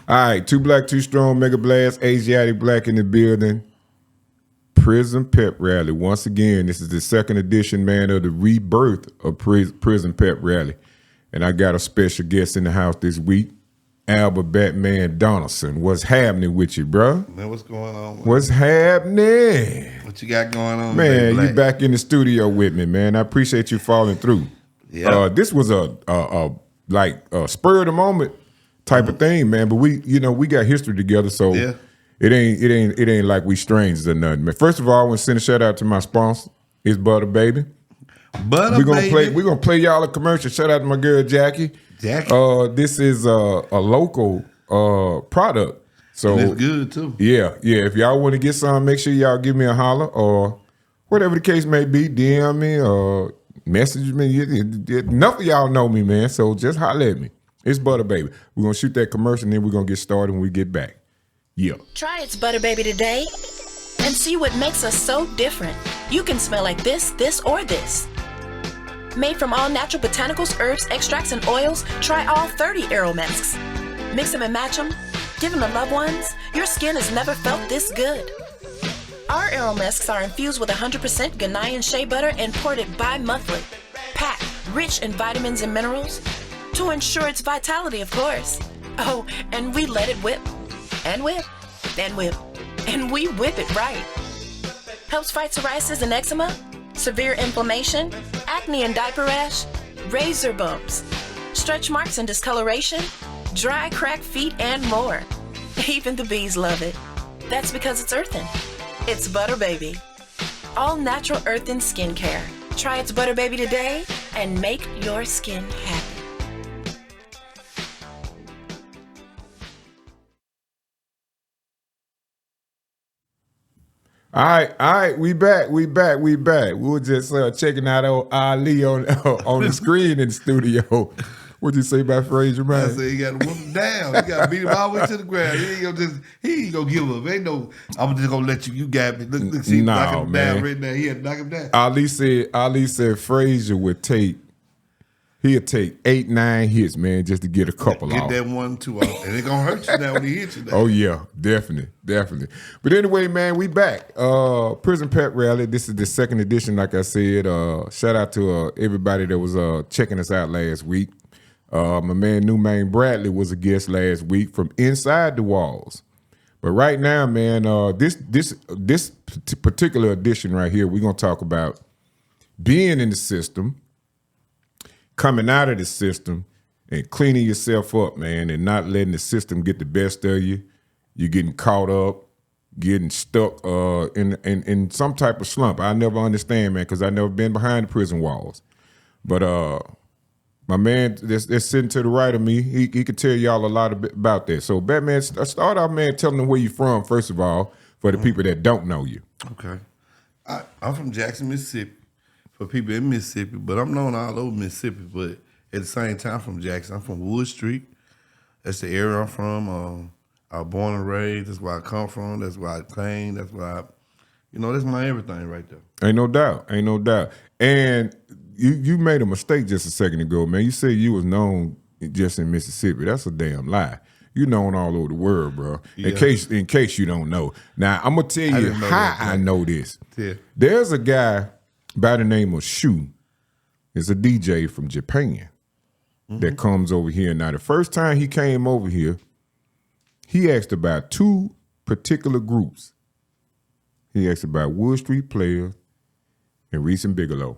All right, Too Black, Too Strong, Mega Blast, Asiatic Black in the building. Prison Pep Rally. Once again, this is the second edition, man, of the rebirth of Prison Pep Rally. And I got a special guest in the house this week, Albert Batman Donelson. What's happening with you, bro? Man, what's going on? Man? What's happening? What you got going on, man? You back in the studio with me, man. I appreciate you following through. Yeah. This was a spur of the moment type of thing, man. But we got history together, so yeah. It ain't like we strangers or nothing, man. First of all, I want to send a shout out to my sponsor. It's Butter Baby. We're gonna play y'all a commercial. Shout out to my girl Jackie. This is a local product, so and it's good too. Yeah. If y'all want to get some, make sure y'all give me a holler or whatever the case may be. DM me or message me. Enough of y'all know me, man. So just holler at me. It's Butter Baby. We're gonna shoot that commercial and then we're gonna get started when we get back. Yeah. Try It's Butter Baby today and see what makes us so different. You can smell like this, or this. Made from all natural botanicals, herbs, extracts, and oils, try all 30 aromatics. Mix them and match them. Give them to loved ones. Your skin has never felt this good. Our aromatics are infused with 100% Ghanaian shea butter and ported bi-monthly. Packed, rich in vitamins and minerals to ensure its vitality, of course. Oh, and we let it whip. And whip, and whip, and we whip it right. Helps fight psoriasis and eczema, severe inflammation, acne and diaper rash, razor bumps, stretch marks and discoloration, dry, cracked feet, and more. Even the bees love it. That's because it's earthen. It's Butter Baby. All natural earthen skincare. Try It's Butter Baby today and make your skin happy. All right, we back. We were just checking out old Ali on the screen in the studio. What'd you say about Frazier, man? I said you got to whoop him down. You got to beat him all the way to the ground. He ain't gonna give up. Ain't no, I'm just gonna let you got me. Look, see, knock him down right now. He had to knock him down. Ali said Frazier he'll take 8-9 hits, man, just to get a couple Get off. that 1-2 off. And it's gonna hurt you now when he hits you now. Oh yeah, definitely. But anyway, man, we back. Prison Pep Rally. This is the second edition, like I said. Shout out to everybody that was checking us out last week. My man Newman Bradley was a guest last week from Inside the Walls. But right now, man, this particular edition right here, we're gonna talk about being in the system, coming out of the system, and cleaning yourself up, man, and not letting the system get the best of you. You're getting caught up, getting stuck in some type of slump. I never understand, man, because I never been behind the prison walls. But my man that's sitting to the right of me, he could tell y'all a lot about that. So, Batman, start off, man, telling them where you from, first of all, for the people that don't know you. Okay. I'm from Jackson, Mississippi. For people in Mississippi, but I'm known all over Mississippi. But at the same time, I'm from Jackson. I'm from Wood Street. That's the area I'm from. I was born and raised. That's where I come from. That's where I came. That's where that's my everything right there. Ain't no doubt. And you made a mistake just a second ago, man. You said you was known just in Mississippi. That's a damn lie. You known all over the world, bro. Yeah. In case you don't know. Now, I'm going to tell you how I know this. Yeah. There's a guy by the name of Shu. Is a DJ from Japan that comes over here. Now, the first time he came over here, he asked about two particular groups. He asked about Wood Street Players and Reese and Bigelow.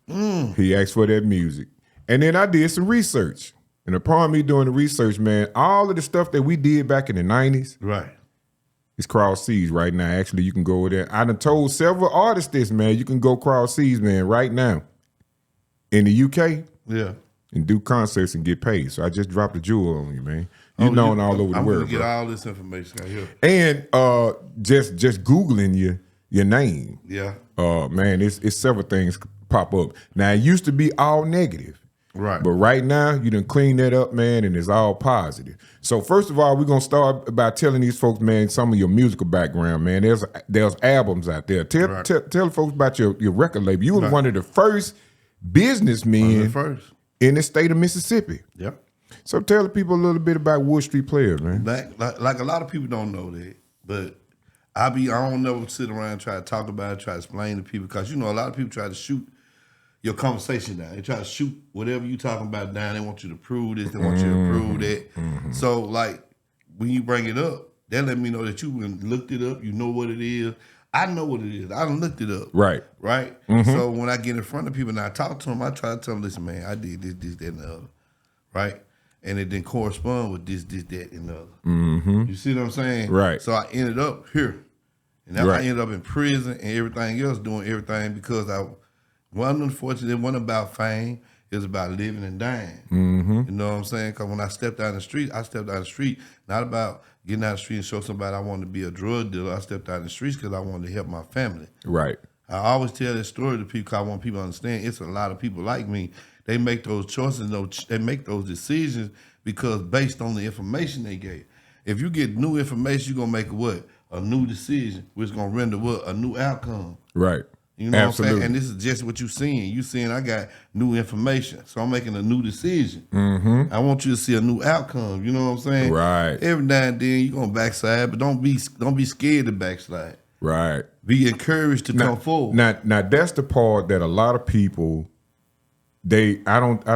He asked for that music. And then I did some research. And upon me doing the research, man, all of the stuff that we did back in the 90s, right, it's cross seas right now. Actually, you can go over there. I done told several artists this, man. You can go cross seas, man, right now in the UK. Yeah. And do concerts and get paid. So I just dropped a jewel on you, man. You're known all over the world. I'm gonna get all this information right here. And just Googling your name. Yeah. Man, it's several things pop up. Now, it used to be all negative. Right. But right now, you done clean that up, man, and it's all positive. So first of all, we're going to start by telling these folks, man, some of your musical background, man. There's albums out there. Tell folks about your record label. You were one of the first businessmen in the state of Mississippi. Yep. So tell the people a little bit about Wood Street Players, man. Like a lot of people don't know that, but I don't never sit around and try to talk about it, try to explain to people, because a lot of people try to shoot your conversation down. They try to shoot whatever you talking about down. They want you to prove this, they want you to prove that. So like when you bring it up, that let me know that you looked it up, you know what it is. I know what it is. I done looked it up. Right. So when I get in front of people and I talk to them, I try to tell them, listen, man, I did this, that, and the other. Right? And it didn't correspond with this, that, and the other. You see what I'm saying? Right. So I ended up here. And now I ended up in prison and everything else, doing everything because I wasn't unfortunate. It wasn't about fame. It was about living and dying. You know what I'm saying? Because when I stepped out in the street, not about getting out of the street and show somebody I wanted to be a drug dealer. I stepped out in the streets because I wanted to help my family. Right. I always tell this story to people because I want people to understand it's a lot of people like me. They make those choices, they make those decisions because based on the information they gave. If you get new information, you're going to make a new decision, which is going to render a new outcome. Right. You know what I'm saying? And this is just what you're seeing. You're seeing I got new information, so I'm making a new decision. I want you to see a new outcome. You know what I'm saying? Right. Every now and then you're gonna backslide, but don't be scared to backslide. Right. Be encouraged to come forward. Now that's the part that a lot of people I don't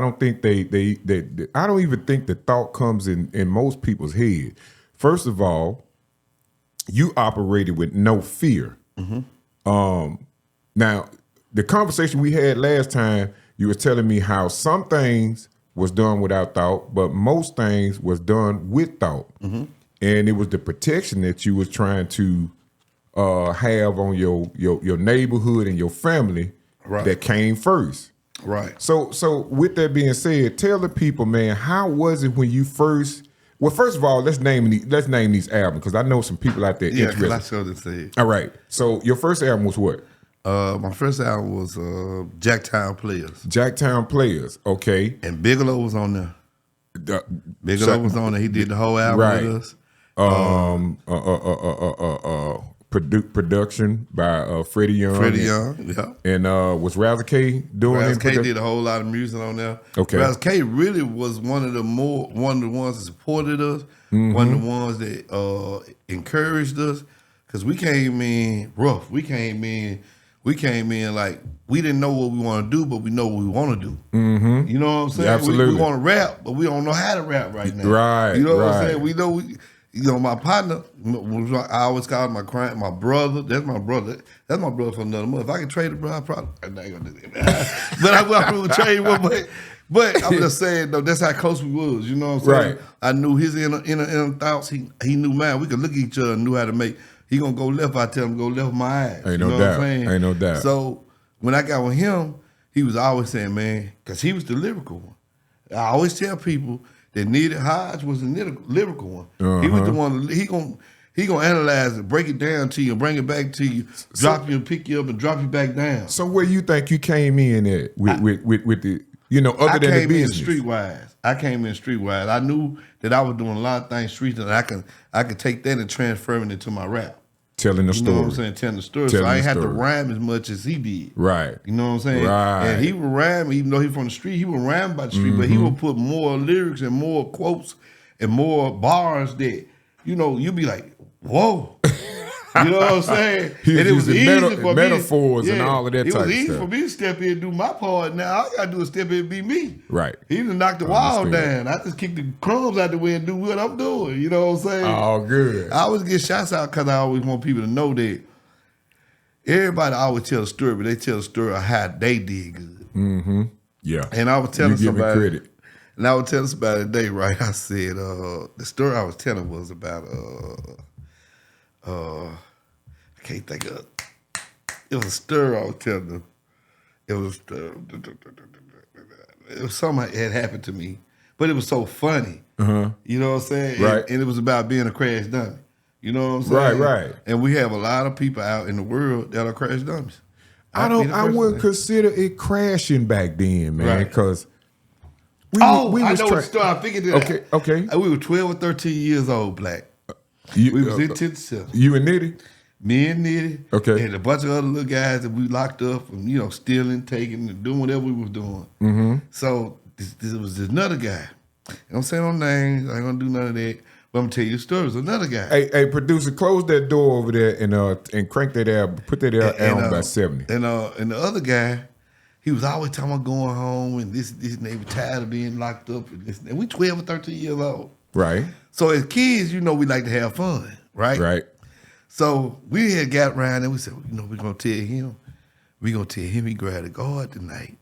even think the thought comes in most people's head. First of all, you operated with no fear. Now, the conversation we had last time, you were telling me how some things was done without thought, but most things was done with thought. And it was the protection that you was trying to have on your neighborhood and your family that came first. Right. So with that being said, tell the people, man, how was it when you first? Well, first of all, let's name these albums because I know some people out there interested. Yeah, I showed it to you. All right. So your first album was what? My first album was Jacktown Players. Jacktown Players, okay. And Bigelow was on there. Bigelow was on there. He did the whole album with us. Production by Freddie Young. Freddie Young, yeah. And was Razor K doing it? Razor K did a whole lot of music on there. Okay. Razor K really was one of the ones that supported us, one of the ones that encouraged us, because we came in rough. We came in like we didn't know what we want to do, but we know what we want to do. You know what I'm saying? Yeah, absolutely. We want to rap, but we don't know how to rap right now. Right. You know what I'm saying? We know. My partner, I always call him my brother. That's my brother. That's my brother for another month. If I could trade it, bro, I probably I ain't gonna do that. But I would trade one. But I'm just saying though, that's how close we was. You know what I'm saying? Right. I knew his inner thoughts. He knew mine. We could look at each other and knew how to make. He gonna go left. I tell him to go left with my eyes. Ain't no doubt. Ain't no doubt. So when I got with him, he was always saying, man, because he was the lyrical one. I always tell people that Needed Hodge was the lyrical one. He was the one. He gonna analyze it, break it down to you, bring it back to you, drop you and pick you up and drop you back down. So where you think you came in at with the other than the business? I came in streetwise. I knew that I was doing a lot of things street, and I could take that and transfer it into my rap. Telling the story. You know what I'm saying? Telling the story. So I ain't had to rhyme as much as he did. Right. You know what I'm saying? Right. And he would rhyme, even though he from the street, he would rhyme by the street, but he would put more lyrics and more quotes and more bars that, you'd be like, whoa. You know what I'm saying? And it was easy for metaphors and all of that type of stuff. It was easy for me to step in and do my part. Now all I got to do is step in and be me. Right. He done knocked the wall down. I just kick the crumbs out the way and do what I'm doing. You know what I'm saying? Oh, good. I always get shots out because I always want people to know that everybody always tell a story, but they tell a story of how they did good. Yeah. And I was telling somebody. Credit. And I was telling somebody today, right? I said, the story I was telling was about I can't think of it. It was a story I was telling them. It was something that had happened to me, but it was so funny. You know what I'm saying? Right. And it was about being a crash dummy. You know what I'm saying? Right. And we have a lot of people out in the world that are crash dummies. I wouldn't consider it crashing back then, man, because we I know was what story. I figured it out. Okay. We were 12 or 13 years old, Blakk. We was in 10th cell. You and Nitty? Me and Nitty. Okay. And a bunch of other little guys that we locked up and, stealing, taking, and doing whatever we was doing. So this was another guy. I'm saying no names. I ain't gonna do none of that. But I'm gonna tell you stories. Another guy. Hey, producer, close that door over there and crank that air, put that air on by 70. And the other guy, he was always talking about going home and this, and they were tired of being locked up and this. And we 12 or 13 years old. Right. So as kids, we like to have fun, right? Right. So we had got around and we said, we're gonna tell him he grabbed a guard tonight.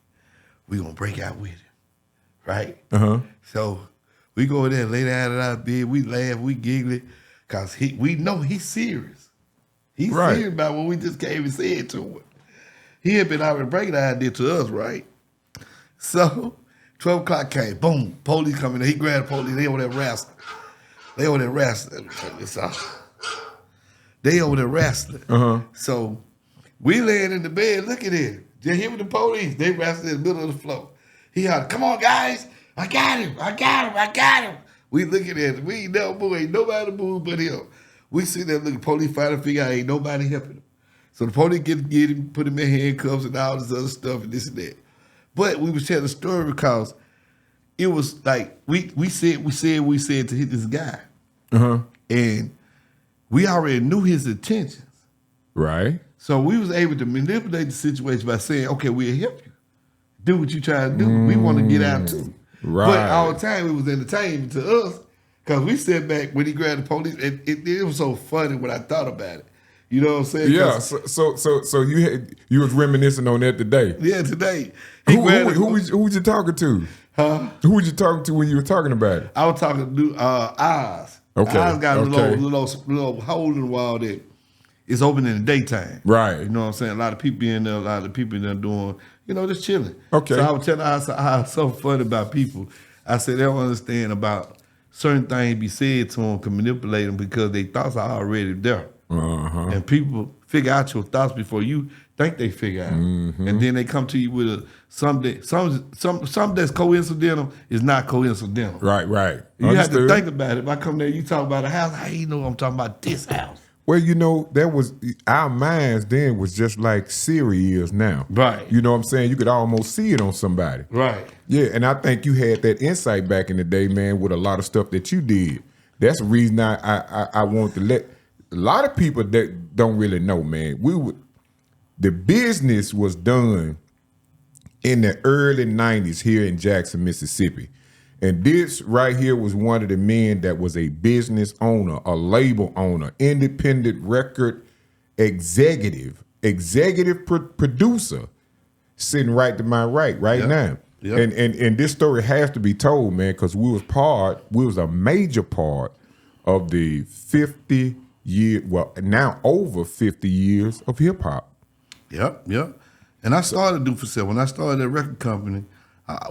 We're gonna break out with him. Right? So we go over there, lay down in our bed, we laugh, we giggle, because we know he's serious. He's serious about what we just came and said to him. He had been already breaking the idea to us, right? So 12 o'clock came, boom, police coming in. He grabbed the police, they over there wrestling. They over there wrestling. So we laying in the bed looking at him. Just him with the police, they wrestling in the middle of the floor. He hollered, come on, guys. I got him. We looking at him. We ain't nobody move but him. We see that looking, police fighting, figure out ain't nobody helping him. So the police get him, put him in handcuffs and all this other stuff and this and that. But we was telling the story because it was like we said to hit this guy. And we already knew his intentions. Right. So we was able to manipulate the situation by saying, okay, we'll help you. Do what you trying to do. We want to get out too. Right. But all the time it was entertaining to us because we sat back when he grabbed the police. And it was so funny when I thought about it. You know what I'm saying? Yeah. So you was reminiscing on that today. Yeah, today. Who was you talking to? Huh? Who was you talking to when you were talking about it? I was talking to Oz. Okay. Oz got a little hole in the wall that is open in the daytime. Right. You know what I'm saying? A lot of people in there, a lot of people in there doing, just chilling. Okay. So I was telling how it's so funny about people. I said they don't understand about certain things be said to them can manipulate them because their thoughts are already there. And people figure out your thoughts before you think they figure out. And then they come to you with something that's coincidental is not coincidental. Right. You have to think about it. If I come there, you talk about a house, how you know I'm talking about this house? Well, that was our minds then was just like Siri is now. Right. You know what I'm saying? You could almost see it on somebody. Right. Yeah, and I think you had that insight back in the day, man, with a lot of stuff that you did. That's the reason I want to let a lot of people that don't really know, man. The business was done in the early 90s here in Jackson, Mississippi. And this right here was one of the men that was a business owner, a label owner, independent record executive producer, sitting right to my right now. Yep. And this story has to be told, man, because we was a major part of the over 50 years of hip hop. Yep. And I started to do for sale. When I started that record company,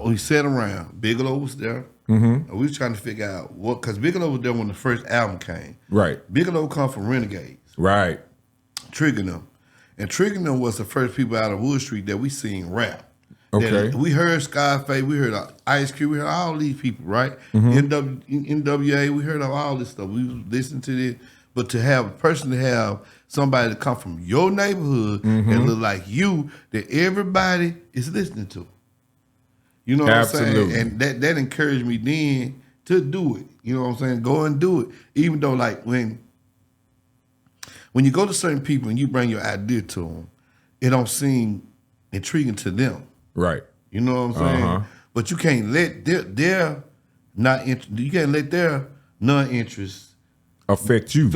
we sat around. Bigelow was there. And we was trying to figure out what, because Bigelow was there when the first album came. Right. Bigelow come from Renegades. Right. Trigger them. And Trigger them was the first people out of Wood Street that we seen rap. Okay. We heard Scarface, we heard Ice Cube, we heard all these people, right? NWA, we heard of all this stuff. We was listening to this. But to have a person to have somebody to come from your neighborhood and look like you, that everybody is listening to. You know what Absolutely. I'm saying? And that encouraged me then to do it. You know what I'm saying? Go and do it. Even though like when you go to certain people and you bring your idea to them, it don't seem intriguing to them. Right. You know what I'm saying? But you can't let their non-interest affect you.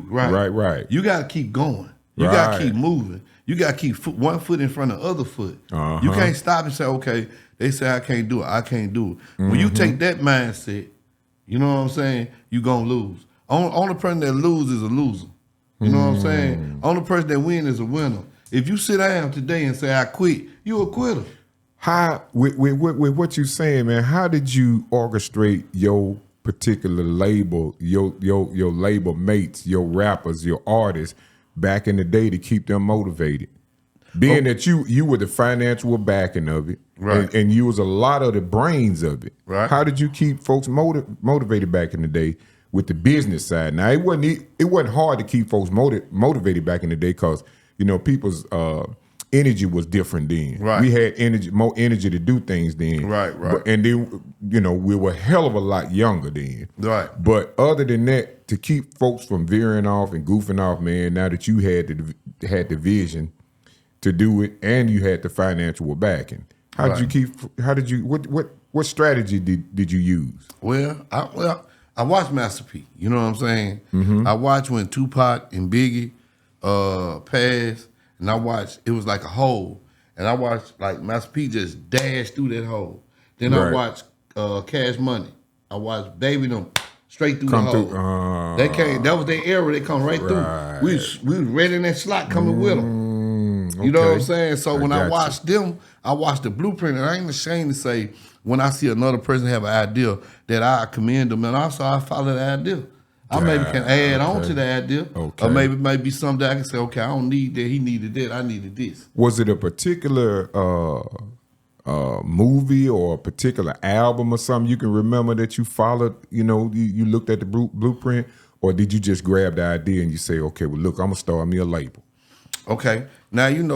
Right? Right. You got to keep going. You got to keep moving. You got to keep one foot in front of the other foot. You can't stop and say, okay, they say I can't do it. I can't do it. When you take that mindset, you know what I'm saying, you're going to lose. Only person that loses is a loser. You know what I'm saying? Only person that wins is a winner. If you sit down today and say, I quit, you a quitter. How, with what you're saying, man, how did you orchestrate your particular label, your label mates, your rappers, your artists back in the day to keep them motivated? Being that you were the financial backing of it, right, and you was a lot of the brains of it. Right. How did you keep folks motivated back in the day with the business side? Now it wasn't hard to keep folks motivated back in the day because people's energy was different then. Right. We had more energy to do things then. Right. And then, we were a hell of a lot younger then. Right. But other than that, to keep folks from veering off and goofing off, man, now that you had the vision to do it and you had the financial backing, what strategy did you use? Well, I watched Master P. You know what I'm saying? Mm-hmm. I watched when Tupac and Biggie passed, and I watched, it was like a hole. And I watched like Master P just dash through that hole. Then I watched Cash Money. I watched Baby them straight through the hole. They came, that was their era, they come right through. We was ready in that slot coming with them. You know what I'm saying? So when I watched them, I watched the blueprint, and I ain't ashamed to say, when I see another person have an idea, that I commend them, and also I follow the idea. I maybe can add on to the idea, or maybe something that I can say, okay, I don't need that, he needed that, I needed this. Was it a particular movie or a particular album or something you can remember that you followed, you looked at the blueprint, or did you just grab the idea and you say, okay, well, look, I'm going to start me a label? Okay. Now, in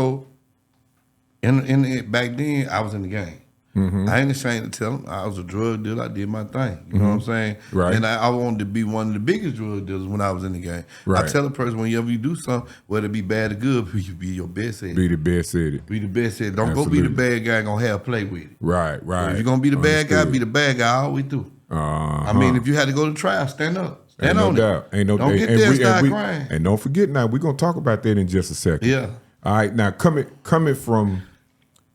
back then, I was in the game. Mm-hmm. I ain't ashamed to tell them I was a drug dealer. I did my thing. You know what I'm saying? Right. And I wanted to be one of the biggest drug dealers when I was in the game. Right. I tell a person, whenever you do something, whether it be bad or good, you be your best at it. Be the best at it. Be the best at it. Don't go be the bad guy and gonna have play with it. Right. So if you're gonna be the bad guy, be the bad guy all the way through. I mean, if you had to go to trial, stand up. Stand on it. Don't get there and start crying. And don't forget now, we're gonna talk about that in just a second. Yeah. All right. Now coming from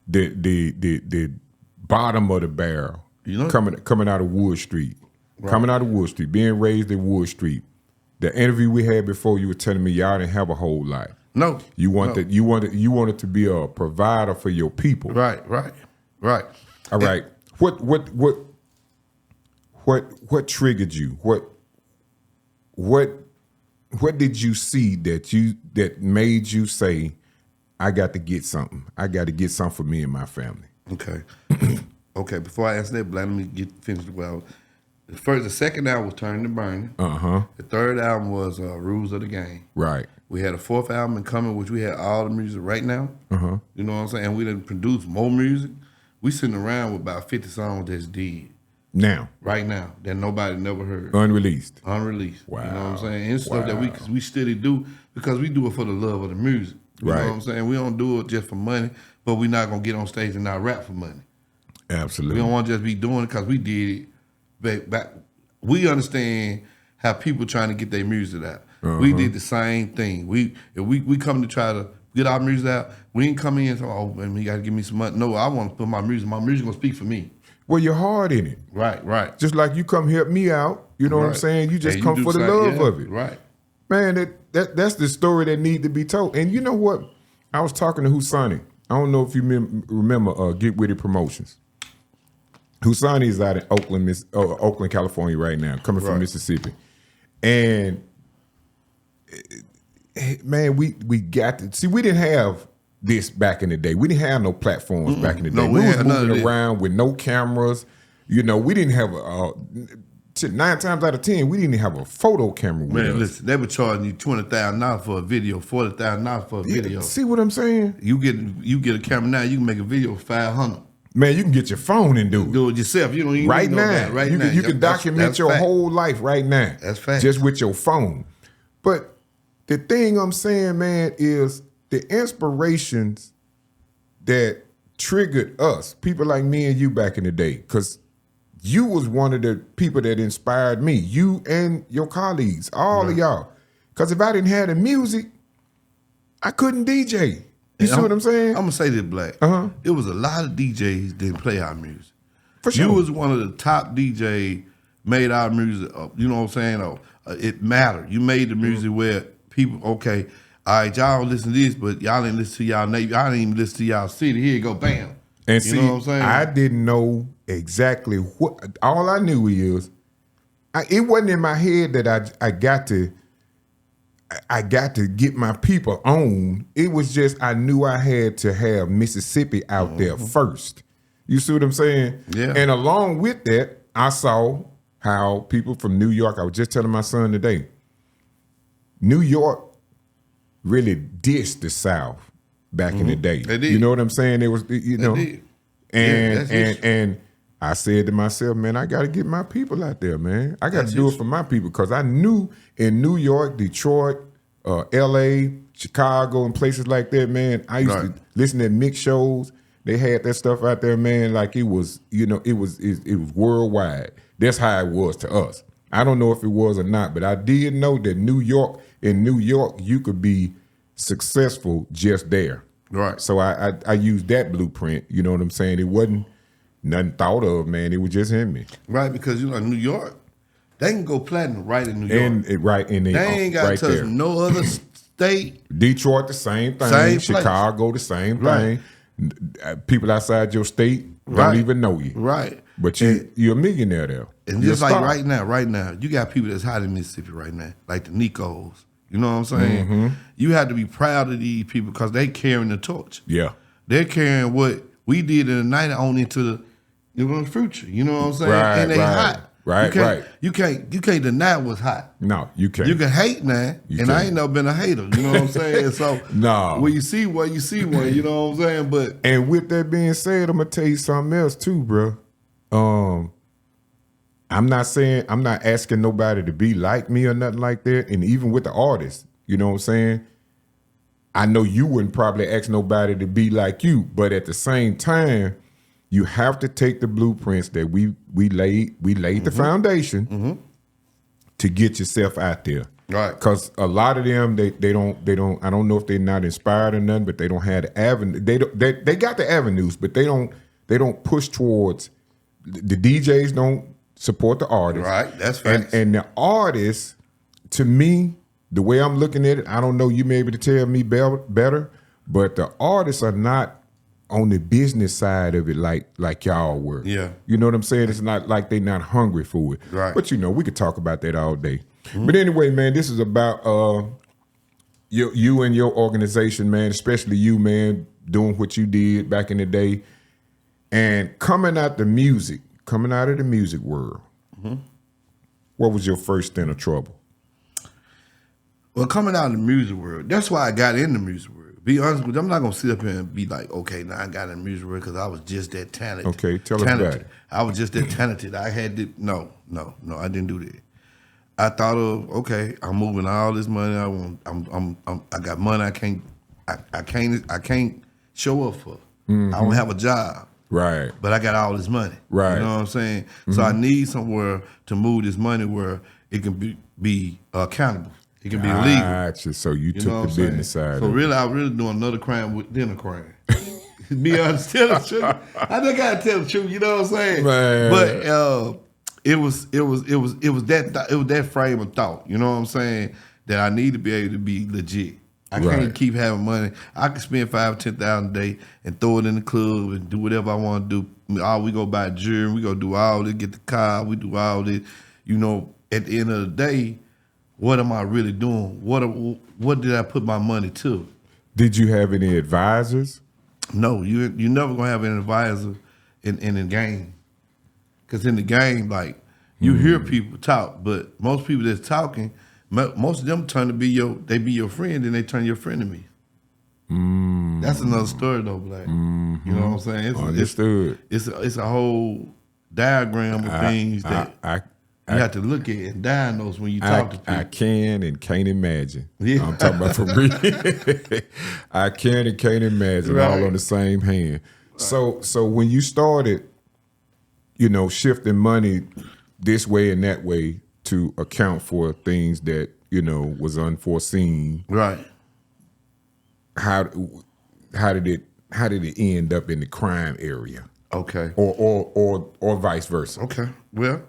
the bottom of the barrel, coming out of Wood Street, being raised in Wood Street. The interview we had before, you were telling me y'all didn't have a whole lot. No, you wanted to be a provider for your people. Right. All right. What triggered you? What did you see that made you say, I got to get something. I got to get something for me and my family. Okay. Okay, before I answer that, let me finish well. The second album was Turning to Burning. The third album was Rules of the Game. Right. We had a fourth album coming, which we had all the music right now. You know what I'm saying? And we done produced more music. We sitting around with about 50 songs that's dead. Now. Right now. That nobody never heard. Unreleased. Wow. You know what I'm saying? And stuff that we still do because we do it for the love of the music. You know what I'm saying? We don't do it just for money, but we're not going to get on stage and not rap for money. Absolutely. We don't want to just be doing it because we did it back. We understand how people trying to get their music out. We did the same thing. If we come to try to get our music out, we ain't come in and say, oh, man, you got to give me some money. No, I want to put my music. My music going to speak for me. Well, you're hard in it. Right. Just like you come help me out. You know what I'm saying? You just come for the love of it. Right. Man, that's the story that need to be told. And you know what? I was talking to Husani. I don't know if you remember Get With It Promotions. Husani is out in Oakland, California right now, coming from Mississippi. And man, we got to see, we didn't have this back in the day. We didn't have no platforms back in the day. We was moving around with no cameras. We didn't have 9 times out of 10, we didn't even have a photo camera with us. Listen, they were charging you $20,000 for a video, $40,000 for a video. See what I'm saying? You get a camera now, you can make a video for $500. Man, you can get your phone and do it. Do it yourself. You don't even right know now. That. Right now. You can document your whole life right now. That's fact. Just with your phone. But the thing I'm saying, man, is the inspirations that triggered us, people like me and you back in the day, because you was one of the people that inspired me, you and your colleagues, all of y'all. Because if I didn't have the music, I couldn't DJ. You see what I'm saying? I'm going to say this, Blakk. It was a lot of DJs didn't play our music. For sure. You was one of the top DJ, made our music, you know what I'm saying? It mattered. You made the music where people, okay, all right, y'all listen to this, but y'all didn't listen to y'all neighbor. Y'all didn't even listen to y'all city. Here you go, bam. And you know what I'm saying? I didn't know exactly what. All I knew is, it wasn't in my head that I got to get my people on. It was just I knew I had to have Mississippi out there first. You see what I'm saying? Yeah. And along with that, I saw how people from New York. I was just telling my son today. New York really dissed the South back in the day. They did. You know what I'm saying? It was, you know, did. and I said to myself, man, I got to get my people out there, man. I got to do it for my people because I knew in New York, Detroit, L.A., Chicago, and places like that, man. I used to listen to mix shows. They had that stuff out there, man. Like it was, you know, it was worldwide. That's how it was to us. I don't know if it was or not, but I did know that in New York, you could be successful just there. Right. So I used that blueprint. You know what I'm saying? It wasn't nothing thought of, man. It was just in me. Right, because you know New York, they can go platinum right in New York. And they ain't got to touch there. no other state. Detroit, the same thing. Same Chicago, the same Right. thing. People outside your state don't even know you. Right. But you're a millionaire there. And You're just a like star. right now, you got people that's hot in Mississippi right now, like the Nicos. You know what I'm saying? Mm-hmm. You have to be proud of these people because they carrying the torch. Yeah. They're carrying what we did in the 90s on into the future. You know what I'm saying? Right, and they hot. Right. You can't deny what's hot. No, you can't. You can hate now, I ain't never been a hater. You know what I'm saying? So No. when you see one, you see one. You know what I'm saying? But And with that being said, I'm gonna tell you something else too, bro. I'm not asking nobody to be like me or nothing like that. And even with the artists, you know what I'm saying? I know you wouldn't probably ask nobody to be like you, but at the same time, you have to take the blueprints that we laid the foundation to get yourself out there. Right. Because a lot of them, they don't, I don't know if they're not inspired or nothing, but they don't have the avenue. They got the avenues, but they don't push towards, the DJs don't support the artists. right, that's facts. And the artists, to me, the way I'm looking at it, I don't know, you may be able to tell me better, but the artists are not on the business side of it like y'all were. Yeah. You know what I'm saying? It's not like they're not hungry for it. Right. But you know, we could talk about that all day. But anyway, man, this is about you and your organization, man, especially you, man, doing what you did back in the day and coming out of the music world. What was your first stint of trouble? Well, coming out in the music world, that's why I got in the music world. Be honest with you, I'm not gonna sit up here and be like, okay, now I got in the music world because I was just that talented. Okay, tell us about it. I was just that talented. I had to, no, I didn't do that. I thought of, okay, I'm moving all this money. I got money. I can't show up for. I don't have a job. Right. But I got all this money. Right. You know what I'm saying? So I need somewhere to move this money where it can be accountable. It can be legal. Gotcha. So you You know took what the I'm saying? business side. So of it. really, I really doing another crime within a crime. Be honest, tell the truth. I just gotta tell the truth. You know what I'm saying? Man. But it was that frame of thought. You know what I'm saying? That I need to be able to be legit. I Right. can't keep having money. I can spend $5,000, $10,000 a day and throw it in the club and do whatever I want to do. We go buy jewelry. We go do all this. Get the car. We do all this. You know, at the end of the day, what am I really doing? What did I put my money to? Did you have any advisors? No, you never gonna have an advisor in the game, because in the game, like you hear people talk, but most people that's talking, most of them turn to be your friend, and they turn your friend to me. That's another story though, Blakk. You know what I'm saying? Understood. It's a whole diagram of things that you have to look at and diagnose when you talk to people. I can and can't imagine. Yeah. I'm talking about for real. I can and can't imagine all Right. on the same hand. So when you started, you know, shifting money this way and that way to account for things that, you know, was unforeseen, Right. how did it end up in the crime area? Okay. Or vice versa? Okay. Well,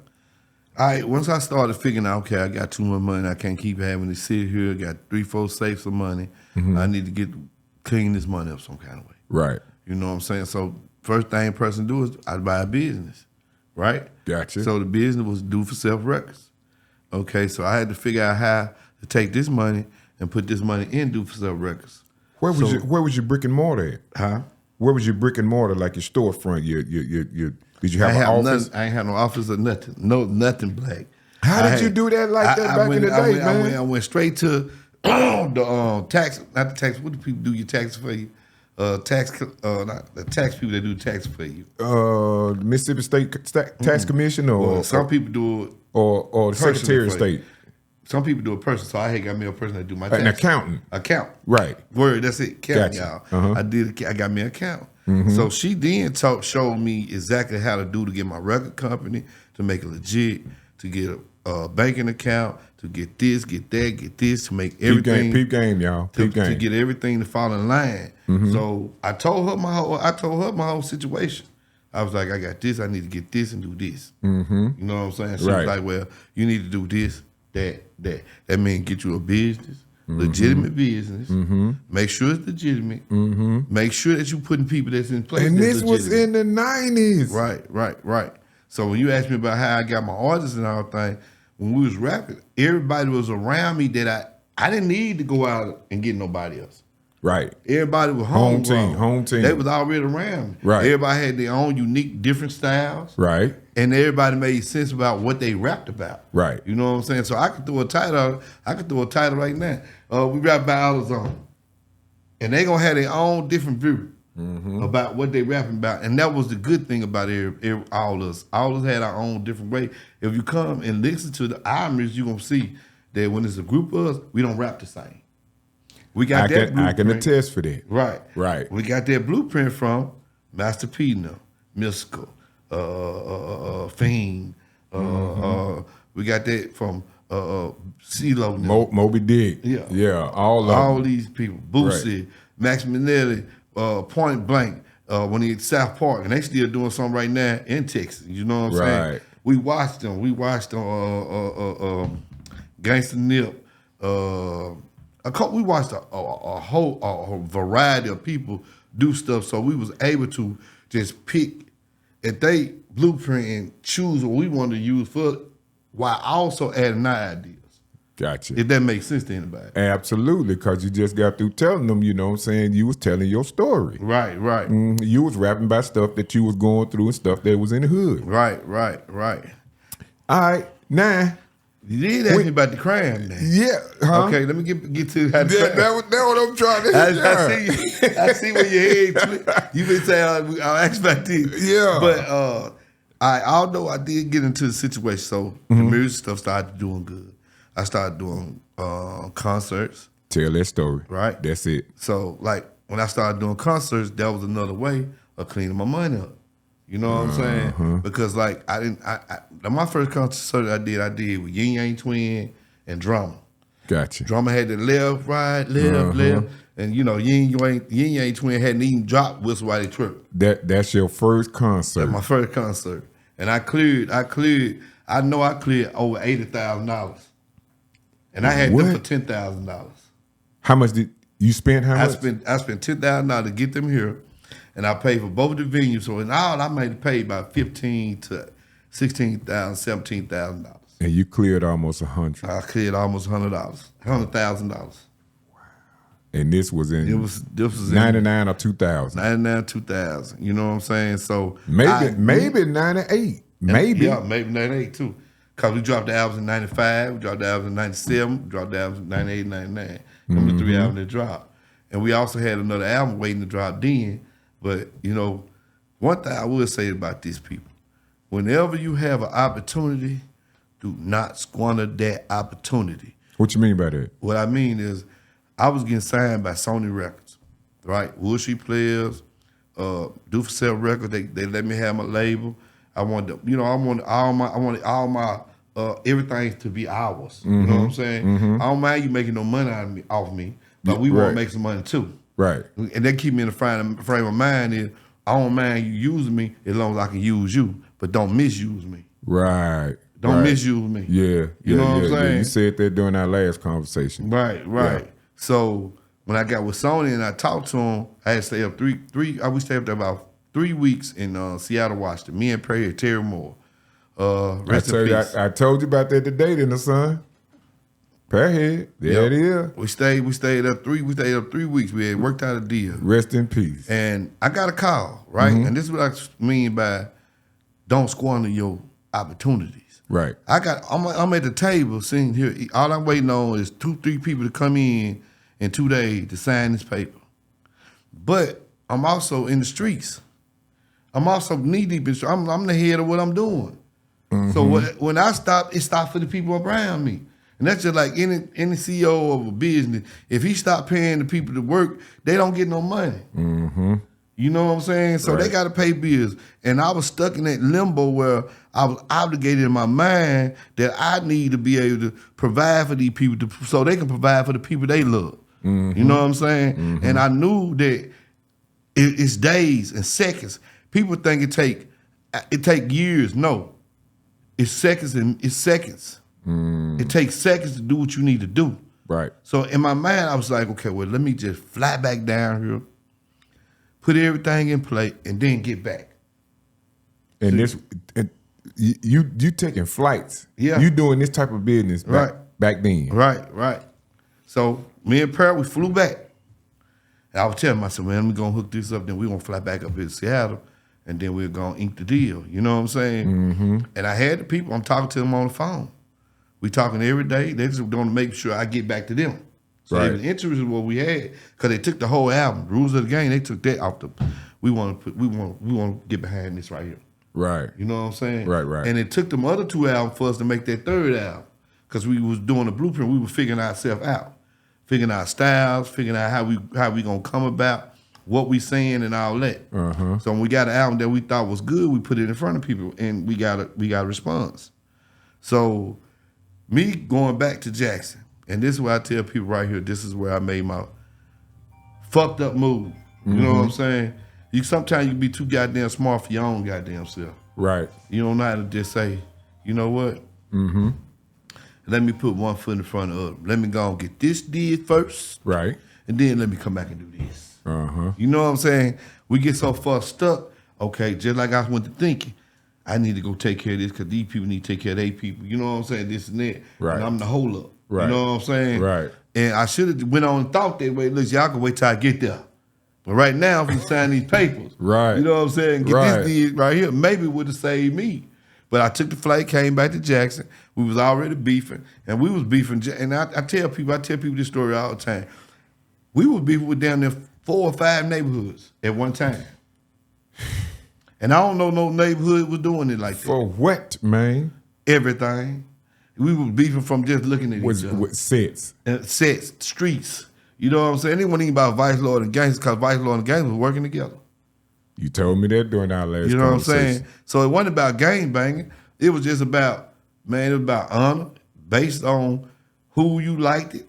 once I started figuring out, okay, I got too much money. I can't keep having to sit here. I got 3-4 safes of money. I need to clean this money up some kind of way. Right. You know what I'm saying? So first thing a person do is I buy a business, right? Gotcha. So the business was Do For Self Records. Okay, so I had to figure out how to take this money and put this money in Do For Self Records. Where was your brick and mortar at? Huh? Where was your brick and mortar, like your storefront? Did you have an office? I ain't had no office or nothing. No, nothing, Blakk. How did you do that like that back in the day, man? I went straight to the tax. Not the tax. What do people do your taxes for you? not the tax people that do tax for you. Mississippi State Tax Commission, or some people do it, or the Secretary of State. Some people do it personal, so I got me a person that do my tax. An accountant. Accountant. Right. Word, that's it. Accountant, Gotcha. y'all. I got me an accountant. So she then showed me exactly how to do to get my record company, to make it legit, to get a banking account, to get this, get that, get this, to make everything. Peep game, y'all. Peep game. To get everything to fall in line. So I told her my whole situation. I was like, I got this, I need to get this and do this. You know what I'm saying? She was like, well, you need to do this, that. That means get you a business, legitimate business. Make sure it's legitimate. Make sure that you putting people that's in place. And this was in the 90s. Right. So when you asked me about how I got my artists and all thing, when we was rapping, everybody was around me that I didn't need to go out and get nobody else. Right. Everybody was home team. They was already around me. Right. Everybody had their own unique, different styles. Right. And everybody made sense about what they rapped about. Right. You know what I'm saying? So I could throw a title. Right now. We rap about AutoZone, and they gonna have their own different view about what they rapping about. And that was the good thing about all of us. All of us had our own different way. If you come and listen to the albums, you gonna see that when it's a group of us, we don't rap the same. We got that blueprint. I can attest for that. Right. We got that blueprint from Master P, Mystical, Fiend. We got that from CeeLo. Moby Dick. Yeah. All these people. Boosie, Max Minnelli, Point Blank. When he at South Park, and they still doing something right now in Texas. You know what I'm saying? We watched them. We watched Gangsta Nip. We watched a whole variety of people do stuff, so we was able to just pick at they blueprint and choose what we wanted to use for, while also adding our ideas. Gotcha. If that makes sense to anybody. Absolutely, because you just got through telling them, you know what I'm saying, you was telling your story. Right. You was rapping about stuff that you was going through and stuff that was in the hood. Right. All right, now. You did ask me about the crime, man. Yeah. Okay, let me get to how the crime. That what I'm trying to say. I see where your head you been saying I'll ask about this. Yeah. But although I did get into the situation, so the music stuff started doing good. I started doing concerts. Tell that story. Right. That's it. So like when I started doing concerts, that was another way of cleaning my money up. You know what I'm saying? Because like my first concert I did with Yin Yang Twin and Drama. Gotcha. Drama had the left, right, left, and you know Yin Yang Twin hadn't even dropped Whistle While They Trip. That's your first concert. That's my first concert, and I cleared. I know I cleared over $80,000, and I had them for $10,000. How much did you spend? How much? I spent $10,000 to get them here. And I paid for both the venues. So in all, I made it pay about $15,000 to $16,000, $17,000. And you cleared almost $100,000. I cleared almost $100,000. Wow. And this was in this was 99 or 2000. 99, 2000. You know what I'm saying? So maybe 98. Maybe. Yeah, maybe 98 too. Because we dropped the albums in 95, we dropped the albums in 97, we dropped the albums in 98, 99. Them the 3 albums that dropped. And we also had another album waiting to drop then. But, you know, one thing I will say about these people, whenever you have an opportunity, do not squander that opportunity. What you mean by that? What I mean is, I was getting signed by Sony Records, right? Wood Street Players, Do For Sale Records, they let me have my label. I wanted all my everything to be ours. You know what I'm saying? I don't mind you making no money off me, but we want to make some money too. Right. And that keep me in the frame of mind is I don't mind you using me as long as I can use you, but don't misuse me. Right. Don't misuse me. Yeah. You know what I'm saying? Yeah. You said that during our last conversation. Right. Yeah. So when I got with Sony and I talked to him, I had to stay up we stayed up there about 3 weeks in Seattle, Washington. Me and Terry Moore. Rest in peace. I told you about that today, didn't I, son? Perhead, there it is. We stayed up 3 weeks. We had worked out a deal. Rest in peace. And I got a call, right? And this is what I mean by don't squander your opportunities. Right. I'm at the table sitting here. All I'm waiting on is 2-3 people to come in 2 days to sign this paper. But I'm also in the streets. I'm also knee deep in. I'm the head of what I'm doing. So when I stop, it stops for the people around me. And that's just like any CEO of a business. If he stop paying the people to work, they don't get no money. You know what I'm saying? So they got to pay bills. And I was stuck in that limbo where I was obligated in my mind that I need to be able to provide for these people so they can provide for the people they love. You know what I'm saying? And I knew that it's days and seconds. People think it take years. No. It's seconds and it's seconds. It takes seconds to do what you need to do. Right. So in my mind, I was like, okay, well, let me just fly back down here, put everything in place, and then get back. And you taking flights. Yeah. You doing this type of business back then. Right. So me and Perry, we flew back. And I was telling myself, man, we're going to hook this up, then we're going to fly back up in Seattle, and then we're going to ink the deal. You know what I'm saying? And I had the people, I'm talking to them on the phone. We talking every day. They just going to make sure I get back to them. So they was interested in what we had because they took the whole album, Rules of the Game. They took that off the. We want to get behind this right here. Right. You know what I'm saying? Right. And it took them other 2 albums for us to make that 3rd album because we was doing the blueprint. We were figuring ourselves out, figuring out styles, figuring out how we gonna come about what we saying and all that. So when we got an album that we thought was good, we put it in front of people and we got a response. So me going back to Jackson, and this is where I tell people right here, this is where I made my fucked up move. You know what I'm saying? Sometimes you can be too goddamn smart for your own goddamn self. Right. You don't know how to just say, you know what? Let me put one foot in front of the other. Let me go and get this did first. Right. And then let me come back and do this. You know what I'm saying? We get so far stuck, okay, just like I went to thinking, I need to go take care of this because these people need to take care of their people. You know what I'm saying? This and that. Right. And I'm the hold up. Right. You know what I'm saying? Right. And I should have went on and thought that way. Look, y'all can wait till I get there. But right now, if we sign these papers, Right. You know what I'm saying? Get Right. this deal right here. Maybe it would have saved me. But I took the flight, came back to Jackson. We was already beefing, and we was beefing. And I tell people this story all the time. We was beefing with down there 4 or 5 neighborhoods at one time. And I don't know no neighborhood was doing it like that. For what, man? Everything. We was beefing from just looking at each other. With sets. Sets, streets. You know what I'm saying? It wasn't even about Vice Lord and Gangsters because Vice Lord and Gangsters was working together. You told me that during our last You know what I'm conversation. saying? So it wasn't about gang banging. It was just about, man, it was about honor based on who you liked it,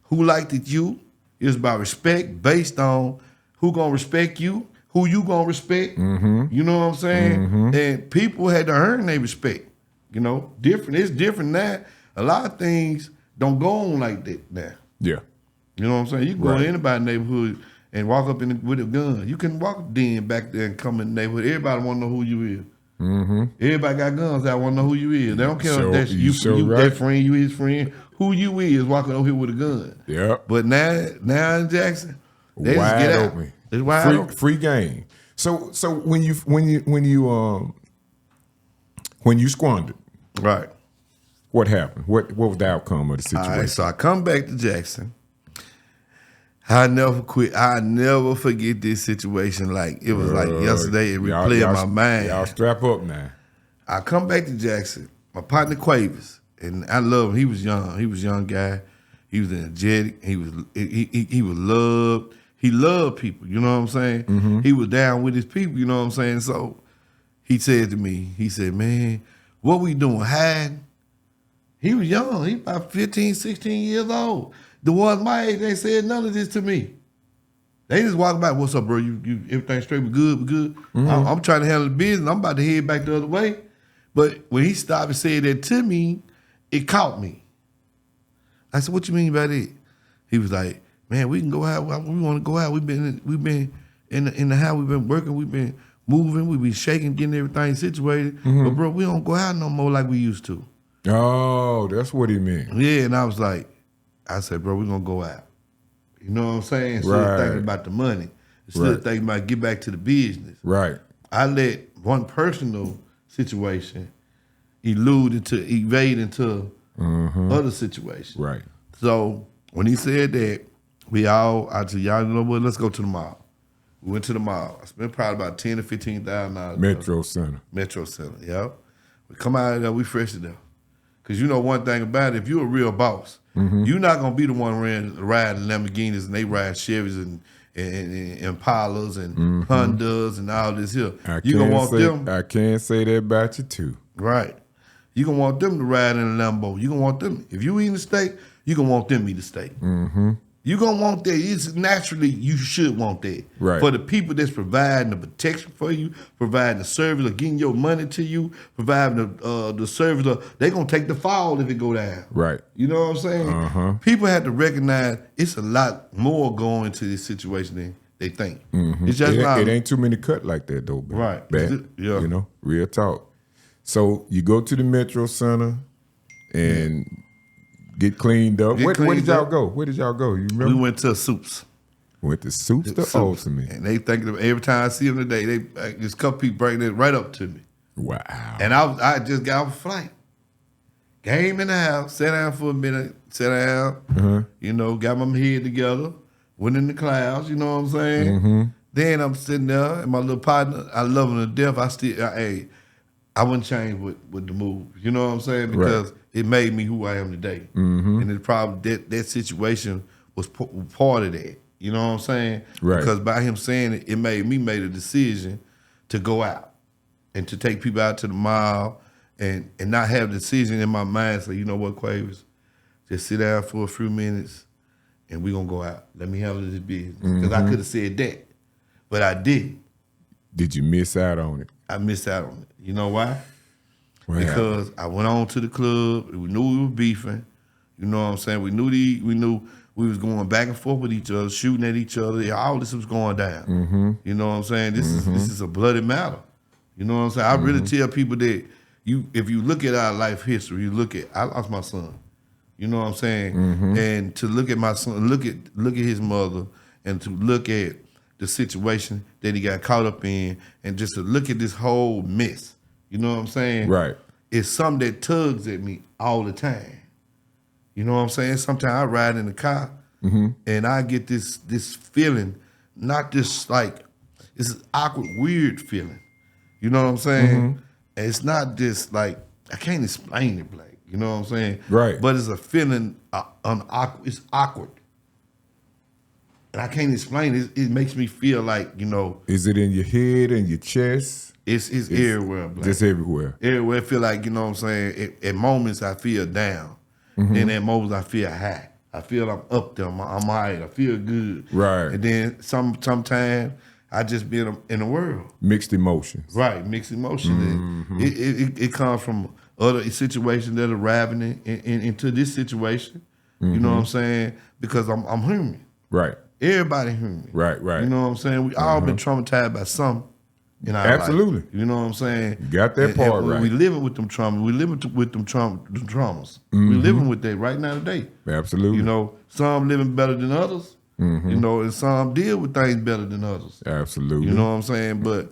who liked it you. It was about respect based on who gonna respect you, who you gonna respect. You know what I'm saying? And people had to earn their respect. You know, different. It's different now. A lot of things don't go on like that now. Yeah. You know what I'm saying? You can go Right. in anybody's neighborhood and walk up with a gun. You can walk then back there and come in the neighborhood. Everybody want to know who you is. Everybody got guns. I want to know who you is. They don't care if that's you right. that friend, you his friend. Who you is walking over here with a gun. Yeah. But now in Jackson, they wide just get out. open. It's wide open. Free game. So when you squandered, Right. what happened? What was the outcome of the situation? All right, so I come back to Jackson. I never quit. I never forget this situation. Like it was like yesterday. It replayed in my mind. Y'all strap up now. I come back to Jackson. My partner Quavers, and I love him. He was young. He was a young guy. He was energetic. He was loved. He loved people. You know what I'm saying? He was down with his people. You know what I'm saying? So he said to me, he said, "Man, what we doing? Hiding?" He was young. He about 15, 16 years old. The ones my age, they said none of this to me. They just walk by, "What's up, bro? You everything straight? We good? We good?" I'm trying to handle the business. I'm about to head back the other way. But when he stopped and said that to me, it caught me. I said, "What you mean by that?" He was like, "Man, we can go out. We want to go out. We've been in the house. We've been working. We've been moving. We've been shaking, getting everything situated. But bro, we don't go out no more like we used to." Oh, that's what he meant. Yeah, and I said, "Bro, we're gonna go out." You know what I'm saying? Instead of thinking about the money, instead of thinking about get back to the business. Right. I let one personal situation evade into other situations. Right. So when he said that, I said, "Y'all know what? Let's go to the mall." We went to the mall. I spent probably about $10,000 to $15,000. Metro Center. Metro Center, yep. We come out of there, we fresh to death. Because you know one thing about it, if you're a real boss, you're not going to be the one riding Lamborghinis and they ride Chevys and Impalas and Hondas and all this here. You're going to want them. I can't say that about you too. Right. You're going to want them to ride in a Lambo. You're going to want them, if you eat a steak, you're going to want them to eat a steak. You're going to want that. It's naturally, you should want that. Right. For the people that's providing the protection for you, providing the service, or getting your money to you, providing the service, they're going to take the fall if it go down. Right. You know what I'm saying? People have to recognize it's a lot more going into this situation than they think. It's just it ain't too many cut like that though, man. Right. Bad. Yeah. You know, real talk. So you go to the Metro Center and get cleaned up. Where did y'all go? Where did y'all go? You remember? We went to Soups. Went to Soups to Ultimate. And they think of every time I see them today, this couple people bring it right up to me. Wow. And I just got off a flight. Came in the house, sat down for a minute, sat down, you know, got my head together, went in the clouds, you know what I'm saying? Then I'm sitting there, and my little partner, I love him to death. I wouldn't change with the move, you know what I'm saying? Because it made me who I am today. And it probably, that situation was part of that, you know what I'm saying? Right. Because by him saying it, it made me make a decision to go out and to take people out to the mall and not have the decision in my mind, say, you know what, Quavers, just sit down for a few minutes and we're going to go out. Let me handle this business. Because I could have said that, but I didn't. Did you miss out on it? I missed out on it. You know why? What Because I went on to the club. We knew we were beefing. You know what I'm saying? We knew we was going back and forth with each other, shooting at each other. Yeah, all this was going down. You know what I'm saying? This is a bloody matter. You know what I'm saying? I really tell people that if you look at our life history, I lost my son. You know what I'm saying? And to look at my son, look at his mother, and to look at the situation that he got caught up in, and just to look at this whole mess. You know what I'm saying? Right. It's something that tugs at me all the time. You know what I'm saying? Sometimes I ride in the car and I get this feeling, not this like, it's an awkward, weird feeling. You know what I'm saying? And it's not just like, I can't explain it, Blakk. You know what I'm saying? Right. But it's a feeling, it's awkward. And I can't explain it. It makes me feel like, you know. Is it in your head and your chest? It's everywhere, Blakk. Just everywhere. Everywhere. I feel like, you know what I'm saying? At moments I feel down. Then at moments I feel high. I feel I'm up there. I'm high. I feel good. Right. And then sometimes I just be in the world. Mixed emotions. Right, mixed emotions. It comes from other situations that are arriving into this situation. You know what I'm saying? Because I'm human. Right. Everybody human. Right. You know what I'm saying? We all been traumatized by something in our Absolutely. life. You know what I'm saying? You got that part right. We living with them traumas. We living with them traumas. We living with that right now today. Absolutely. You know, some living better than others. You know, and some deal with things better than others. Absolutely. You know what I'm saying? But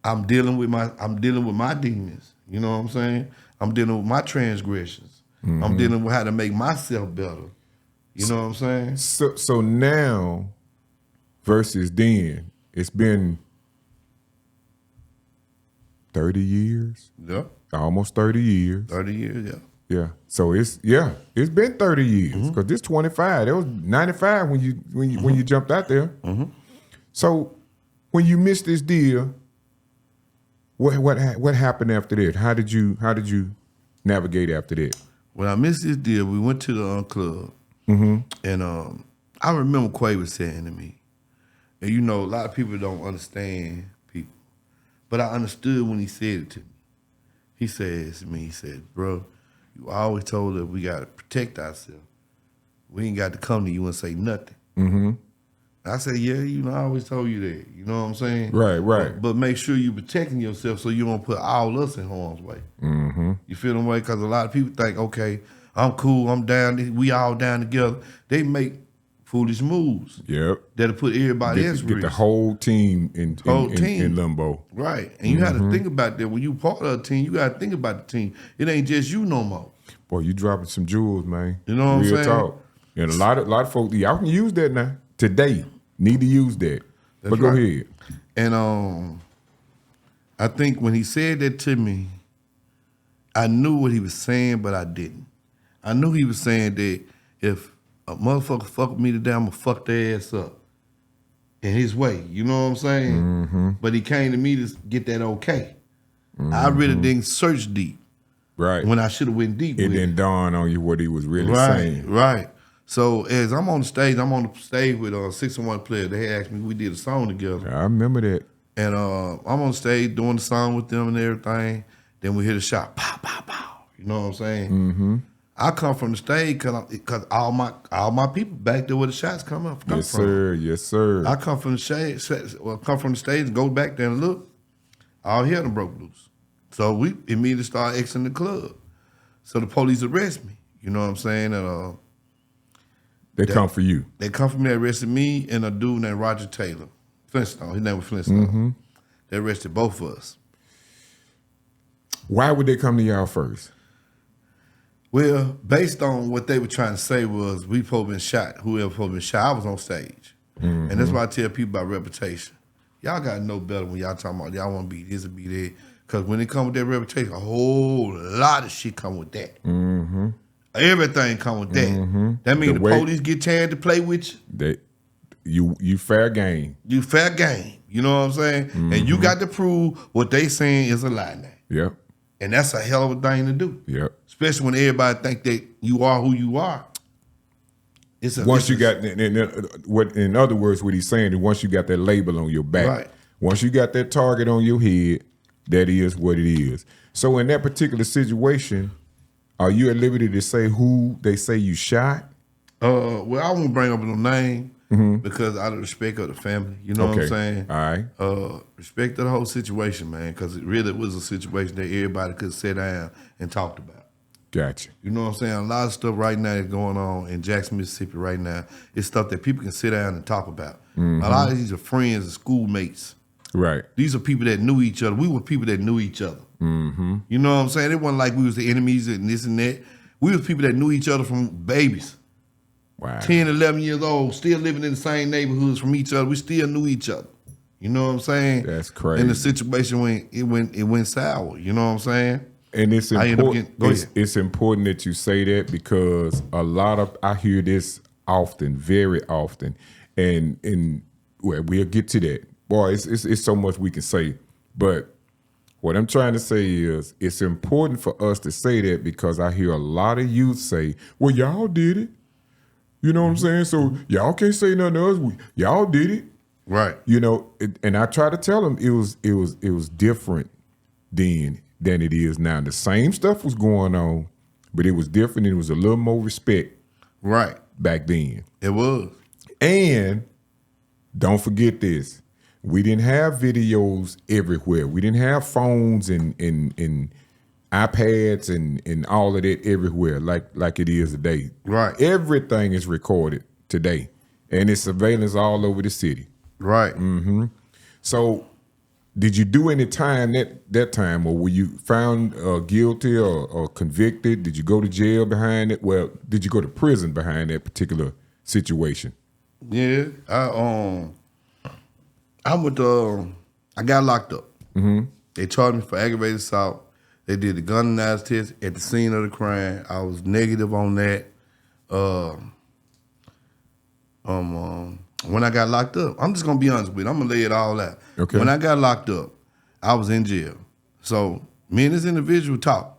I'm dealing with my demons. You know what I'm saying? I'm dealing with my transgressions. I'm dealing with how to make myself better. You know what I'm saying? So now versus then, it's been 30 years. Yeah. Almost 30 years. 30 years, yeah. Yeah. So it's been 30 years because this 25. That was 95 when you jumped out there. So when you missed this deal, what happened after that? How did you navigate after that? When I missed this deal, we went to the club, and I remember Quaver saying to me, and you know, a lot of people don't understand people, but I understood when he said it to me. He says to me, he said, bro, you always told us we got to protect ourselves. We ain't got to come to you and say nothing. I said, yeah, you know, I always told you that. You know what I'm saying? Right. But make sure you protecting yourself so you don't put all us in harm's way. You feel the way? Because a lot of people think, okay, I'm cool, I'm down, we all down together. They make foolish moves. Yep. That'll put everybody else get the whole team in limbo. Right. And you have to think about that. When you part of a team, you got to think about the team. It ain't just you no more. Boy, you dropping some jewels, man. You know what I'm saying? Real talk. And a lot of folks, y'all can use that now. Today, need to use that. But go ahead. And I think when he said that to me, I knew what he was saying, but I didn't. I knew he was saying that if a motherfucker fuck with me today, I'm gonna fuck their ass up in his way. You know what I'm saying? Mm-hmm. But he came to me to get that okay. I really didn't search deep. Right. When I should have went deep. It with didn't dawn on you what he was really right, saying. Right. So as I'm on the stage with 6-1 player. They had asked me, we did a song together. I remember that. And I'm on stage doing the song with them and everything. Then we hear the shot, pow, pow, pow. You know what I'm saying? Mm-hmm. I come from the stage because all my people back there where the shots come from. Yes, sir. Yes, sir. I come from the stage and go back there and look. All hell done broke loose. So we immediately start exiting the club. So the police arrest me. You know what I'm saying? And they come for you. They come for me. They arrested me and a dude named Roger Taylor. Flintstone. His name was Flintstone. Mm-hmm. They arrested both of us. Why would they come to y'all first? Well, based on what they were trying to say was we supposed to been shot. Whoever supposed to been shot, I was on stage. Mm-hmm. And that's why I tell people about reputation. Y'all got to know better when y'all talking about y'all want to be this or be that. Because when it come with that reputation, a whole lot of shit come with that. Mm-hmm. Everything come with that. Mm-hmm. That means the police get chance to play with you. You fair game. You fair game. You know what I'm saying? Mm-hmm. And you got to prove what they saying is a lie now. Yep. And that's a hell of a thing to do. Yep. Especially when everybody think that you are who you are. Once you got, in other words, what he's saying is once you got that label on your back, right. Once you got that target on your head, that is what it is. So in that particular situation, are you at liberty to say who they say you shot? Well, I won't bring up no name because out of respect of the family. You know what I'm saying? All right. Respect to the whole situation, man, because it really was a situation that everybody could sit down and talked about. Gotcha. You know what I'm saying? A lot of stuff right now is going on in Jackson, Mississippi right now. It's stuff that people can sit down and talk about. Mm-hmm. A lot of these are friends and schoolmates. Right. These are people that knew each other. We were people that knew each other. Mm-hmm. You know what I'm saying? It wasn't like we was the enemies and this and that. We was people that knew each other from babies. Wow. 10, 11 years old, still living in the same neighborhoods from each other. We still knew each other. You know what I'm saying? That's crazy. And the situation went sour. You know what I'm saying? And it's important. It's important that you say that because I hear this often, very often, and well, we'll get to that. Boy, it's so much we can say, but what I'm trying to say is it's important for us to say that because I hear a lot of youth say, "Well, y'all did it." You know what I'm saying? So y'all can't say nothing else. Y'all did it, right? You know, and I try to tell them it was different then than it is now. The same stuff was going on, but it was different. It was a little more respect, right, back then. It was. And don't forget this: we didn't have videos everywhere. We didn't have phones and iPads and all of that everywhere like it is today. Right. Everything is recorded today, and it's surveillance all over the city. Right. Mm-hmm. So, did you do any time that time, or were you found guilty or convicted? Did you go to jail behind it? Well, did you go to prison behind that particular situation? Yeah, I got locked up. Mm-hmm. They charged me for aggravated assault. They did the gun analysis test at the scene of the crime. I was negative on that. When I got locked up, I'm just gonna be honest with you. I'm gonna lay it all out. Okay. When I got locked up, I was in jail. So me and this individual talked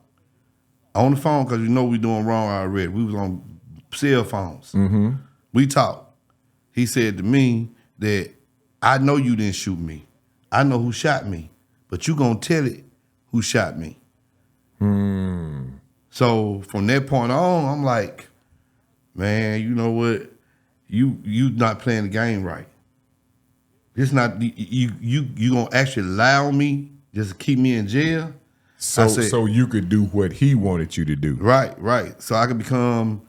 on the phone because you know we doing wrong already. We was on cell phones. Mm-hmm. We talked. He said to me that I know you didn't shoot me. I know who shot me, but you gonna tell it who shot me. So from that point on, I'm like, man, you know what? You not playing the game right. It's not you gonna actually allow me just to keep me in jail. So you could do what he wanted you to do. Right. So I could become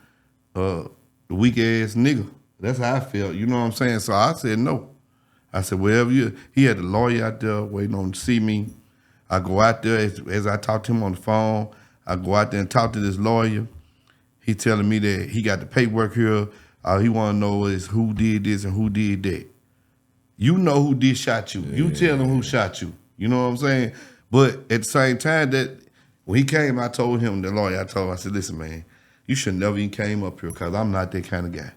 the weak ass nigga. That's how I felt. You know what I'm saying? So I said no. I said, wherever he had the lawyer out there waiting on to see me. I go out there as I talk to him on the phone. I go out there and talk to this lawyer. He telling me that he got the paperwork here. All he want to know is who did this and who did that. You know who did shot you. You tell them who shot you. You know what I'm saying? But at the same time, that when he came, I told him, the lawyer, I said, listen, man, you should never even came up here because I'm not that kind of guy.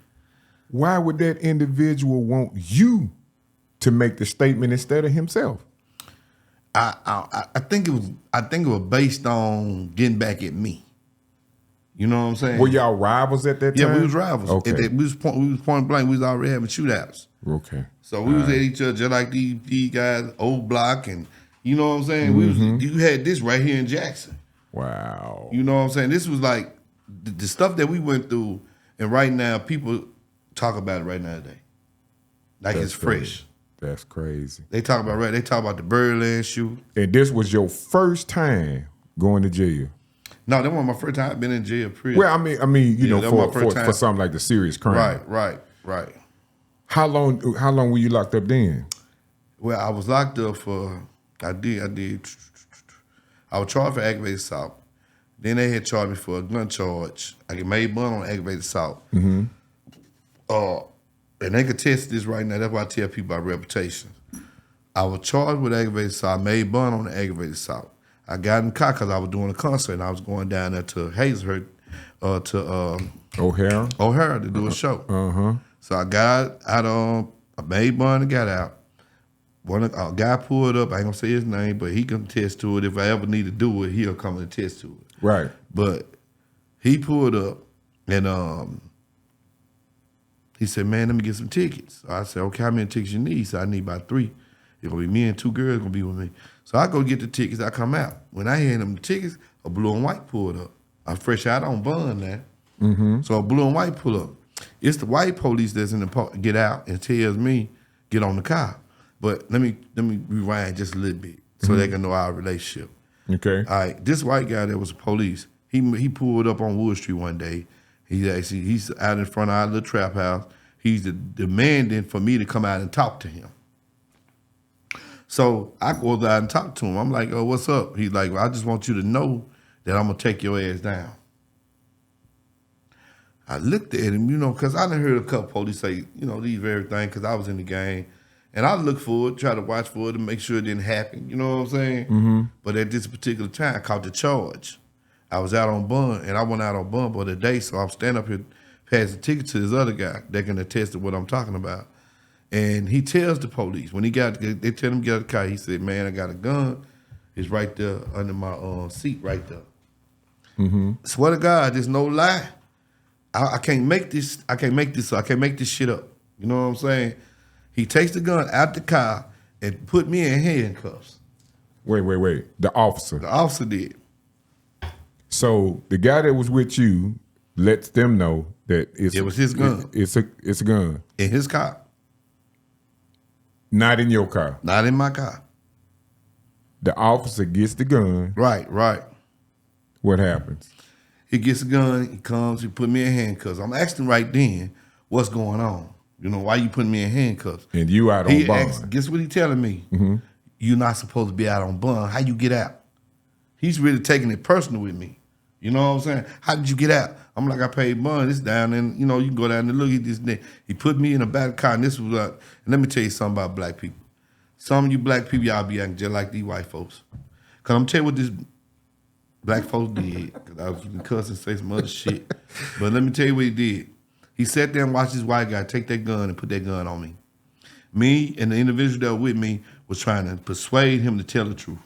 Why would that individual want you to make the statement instead of himself? I think it was based on getting back at me. You know what I'm saying? Were y'all rivals at that time? Yeah, we was rivals. Okay. We was point blank. We was already having shootouts. Okay. So we was at each other just like these guys, old Blakk, and you know what I'm saying? You had this right here in Jackson. Wow. You know what I'm saying? This was like the stuff that we went through, and right now people talk about it right now today. Like it's fresh. That's crazy. They talk about the Birdland shoot. And this was your first time going to jail. No, that wasn't my first time. I've been in jail. Prison. Well, I mean, you know, that was my first for time. something like the serious crime. Right. How long were you locked up then? Well, I was locked up for I was charged for aggravated assault. Then they had charged me for a gun charge. I get made bond on aggravated assault. Mm-hmm. And they could test this right now. That's why I tell people about reputation. I was charged with aggravated assault. I made bond on the aggravated assault. I got in the car because I was doing a concert and I was going down there to Hazlehurst, to O'Hara to do a show. Uh-huh. So I got out I made bond and got out. A guy pulled up, I ain't gonna say his name, but he can attest to it. If I ever need to do it, he'll come and attest to it. Right. But he pulled up and he said, man, let me get some tickets. So I said, okay, how many tickets you need? He said, I need about 3. It's gonna be me and 2 girls gonna be with me. So I go get the tickets, I come out. When I hand them the tickets, a blue and white pulled up. I'm fresh out on bond now. Mm-hmm. So a blue and white pull up. It's the white police that's in the get out and tells me, get on the car. But let me rewind just a little bit so they can know our relationship. Okay. All right, this white guy that was police, he pulled up on Wood Street one day. He's out in front of our little trap house. He's demanding for me to come out and talk to him. So I go out and talk to him. I'm like, oh, what's up? He's like, well, I just want you to know that I'm gonna take your ass down. I looked at him, because I done heard a couple police say, these very things, because I was in the game. And I look for it, try to watch for it, and make sure it didn't happen. You know what I'm saying? Mm-hmm. But at this particular time, I caught the charge. I was out on bond, and I went out on bond for the day, so I'm standing up here passing tickets to this other guy that can attest to what I'm talking about. And he tells the police, they tell him to get out of the car, he said, man, I got a gun. It's right there under my seat right there. Mm-hmm. Swear to God, there's no lie. I can't make this shit up. You know what I'm saying? He takes the gun out the car and put me in handcuffs. Wait. The officer. The officer did. So the guy that was with you lets them know that it was his gun. It's a gun. In his car. Not in your car. Not in my car. The officer gets the gun. Right. What happens? He gets the gun, he comes, he put me in handcuffs. I'm asking right then, what's going on? Why you putting me in handcuffs? And you out on bond. Asked, guess what he telling me? Mm-hmm. You're not supposed to be out on bond. How you get out? He's really taking it personal with me. You know what I'm saying? How did you get out? I'm like, I paid bond. It's down, and you can go down and look at this. He put me in the back of the car, and this was and let me tell you something about black people. Some of you black people, y'all be acting just like these white folks. Cause I'm telling you what this black folks did. Cause I was cussing, say some other shit. But let me tell you what he did. He sat there and watched this white guy take that gun and put that gun on me. Me and the individual that was with me was trying to persuade him to tell the truth.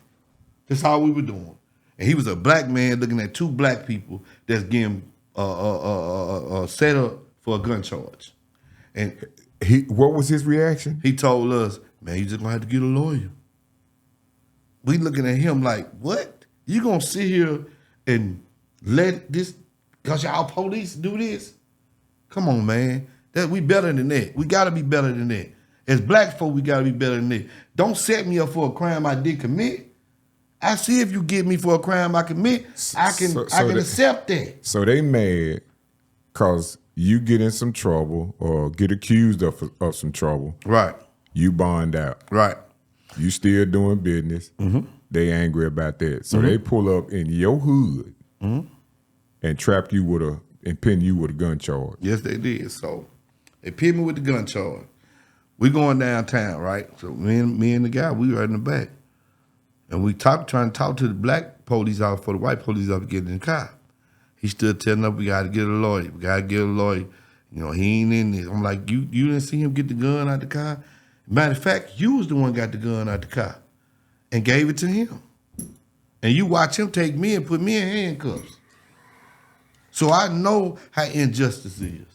That's all we were doing. And he was a black man looking at 2 black people that's getting set up for a gun charge. And what was his reaction? He told us, man, you just gonna have to get a lawyer. We looking at him like, what? You gonna sit here and let this, cause y'all police do this? Come on, man. We better than that. We gotta be better than that. As black folk, we gotta be better than that. Don't set me up for a crime I did commit. I see if you get me for a crime I commit, I can accept that. So they mad cause you get in some trouble or get accused of some trouble. Right. You bond out. Right. You still doing business. Mm-hmm. They angry about that. So they pull up in your hood and trap you and pin you with a gun charge. Yes, they did. So they pinned me with the gun charge. We going downtown, right? So me and the guy, we were in the back. And we trying to talk to the black police officer for the white police officer to get in the car. He stood telling us we got to get a lawyer. We got to get a lawyer. You know, he ain't in there. I'm like, you didn't see him get the gun out the car? Matter of fact, you was the one got the gun out the car and gave it to him. And you watch him take me and put me in handcuffs. So I know how injustice is.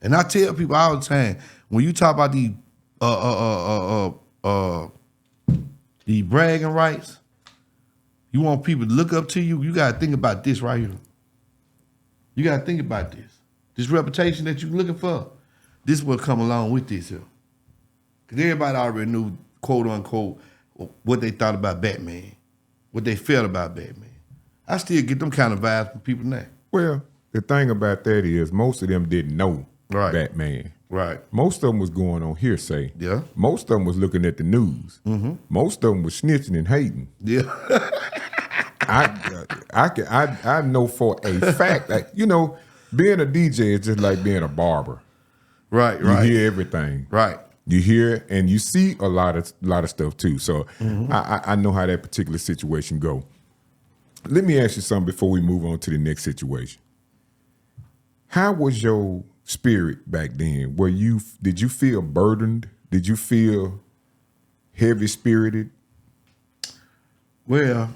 And I tell people all the time, when you talk about the bragging rights, you want people to look up to you, you got to think about this right here. You got to think about this. This reputation that you're looking for, this will come along with this here. Because everybody already knew, quote unquote, what they thought about Batman, what they felt about Batman. I still get them kind of vibes from people now. Well, the thing about that is most of them didn't know Batman. Right. Most of them was going on hearsay. Yeah. Most of them was looking at the news. Mm-hmm. Most of them was snitching and hating. Yeah. I know for a fact that, you know, being a DJ is just like being a barber. Right. You hear everything. Right. You hear and you see a lot of stuff too. So I know how that particular situation go. Let me ask you something before we move on to the next situation. How was your spirit back then? Did you feel burdened? Did you feel heavy spirited? Well,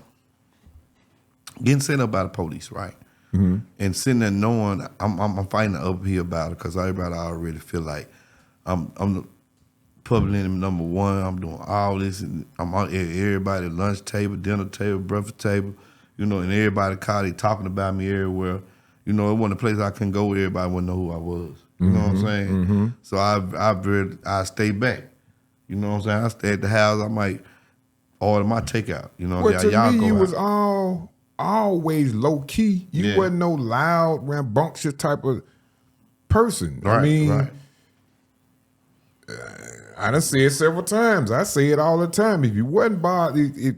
getting sent up by the police, right? Mm-hmm. And sitting there knowing I'm fighting the uphill battle because everybody already feel like I'm the public enemy number one. I'm doing all this, and I'm out at everybody lunch table, dinner table, breakfast table, you know, and everybody called, they talking about me everywhere. You know, it wasn't a place I couldn't go where everybody wouldn't know who I was. You know what I'm saying? Mm-hmm. So I stayed back. You know what I'm saying? I stayed at the house. I might order my takeout. You know, well, y'all to me, go you out. was always low key. You wasn't no loud, rambunctious type of person. Right, I mean, right. I done said it several times. I say it all the time. If you wasn't bothered, if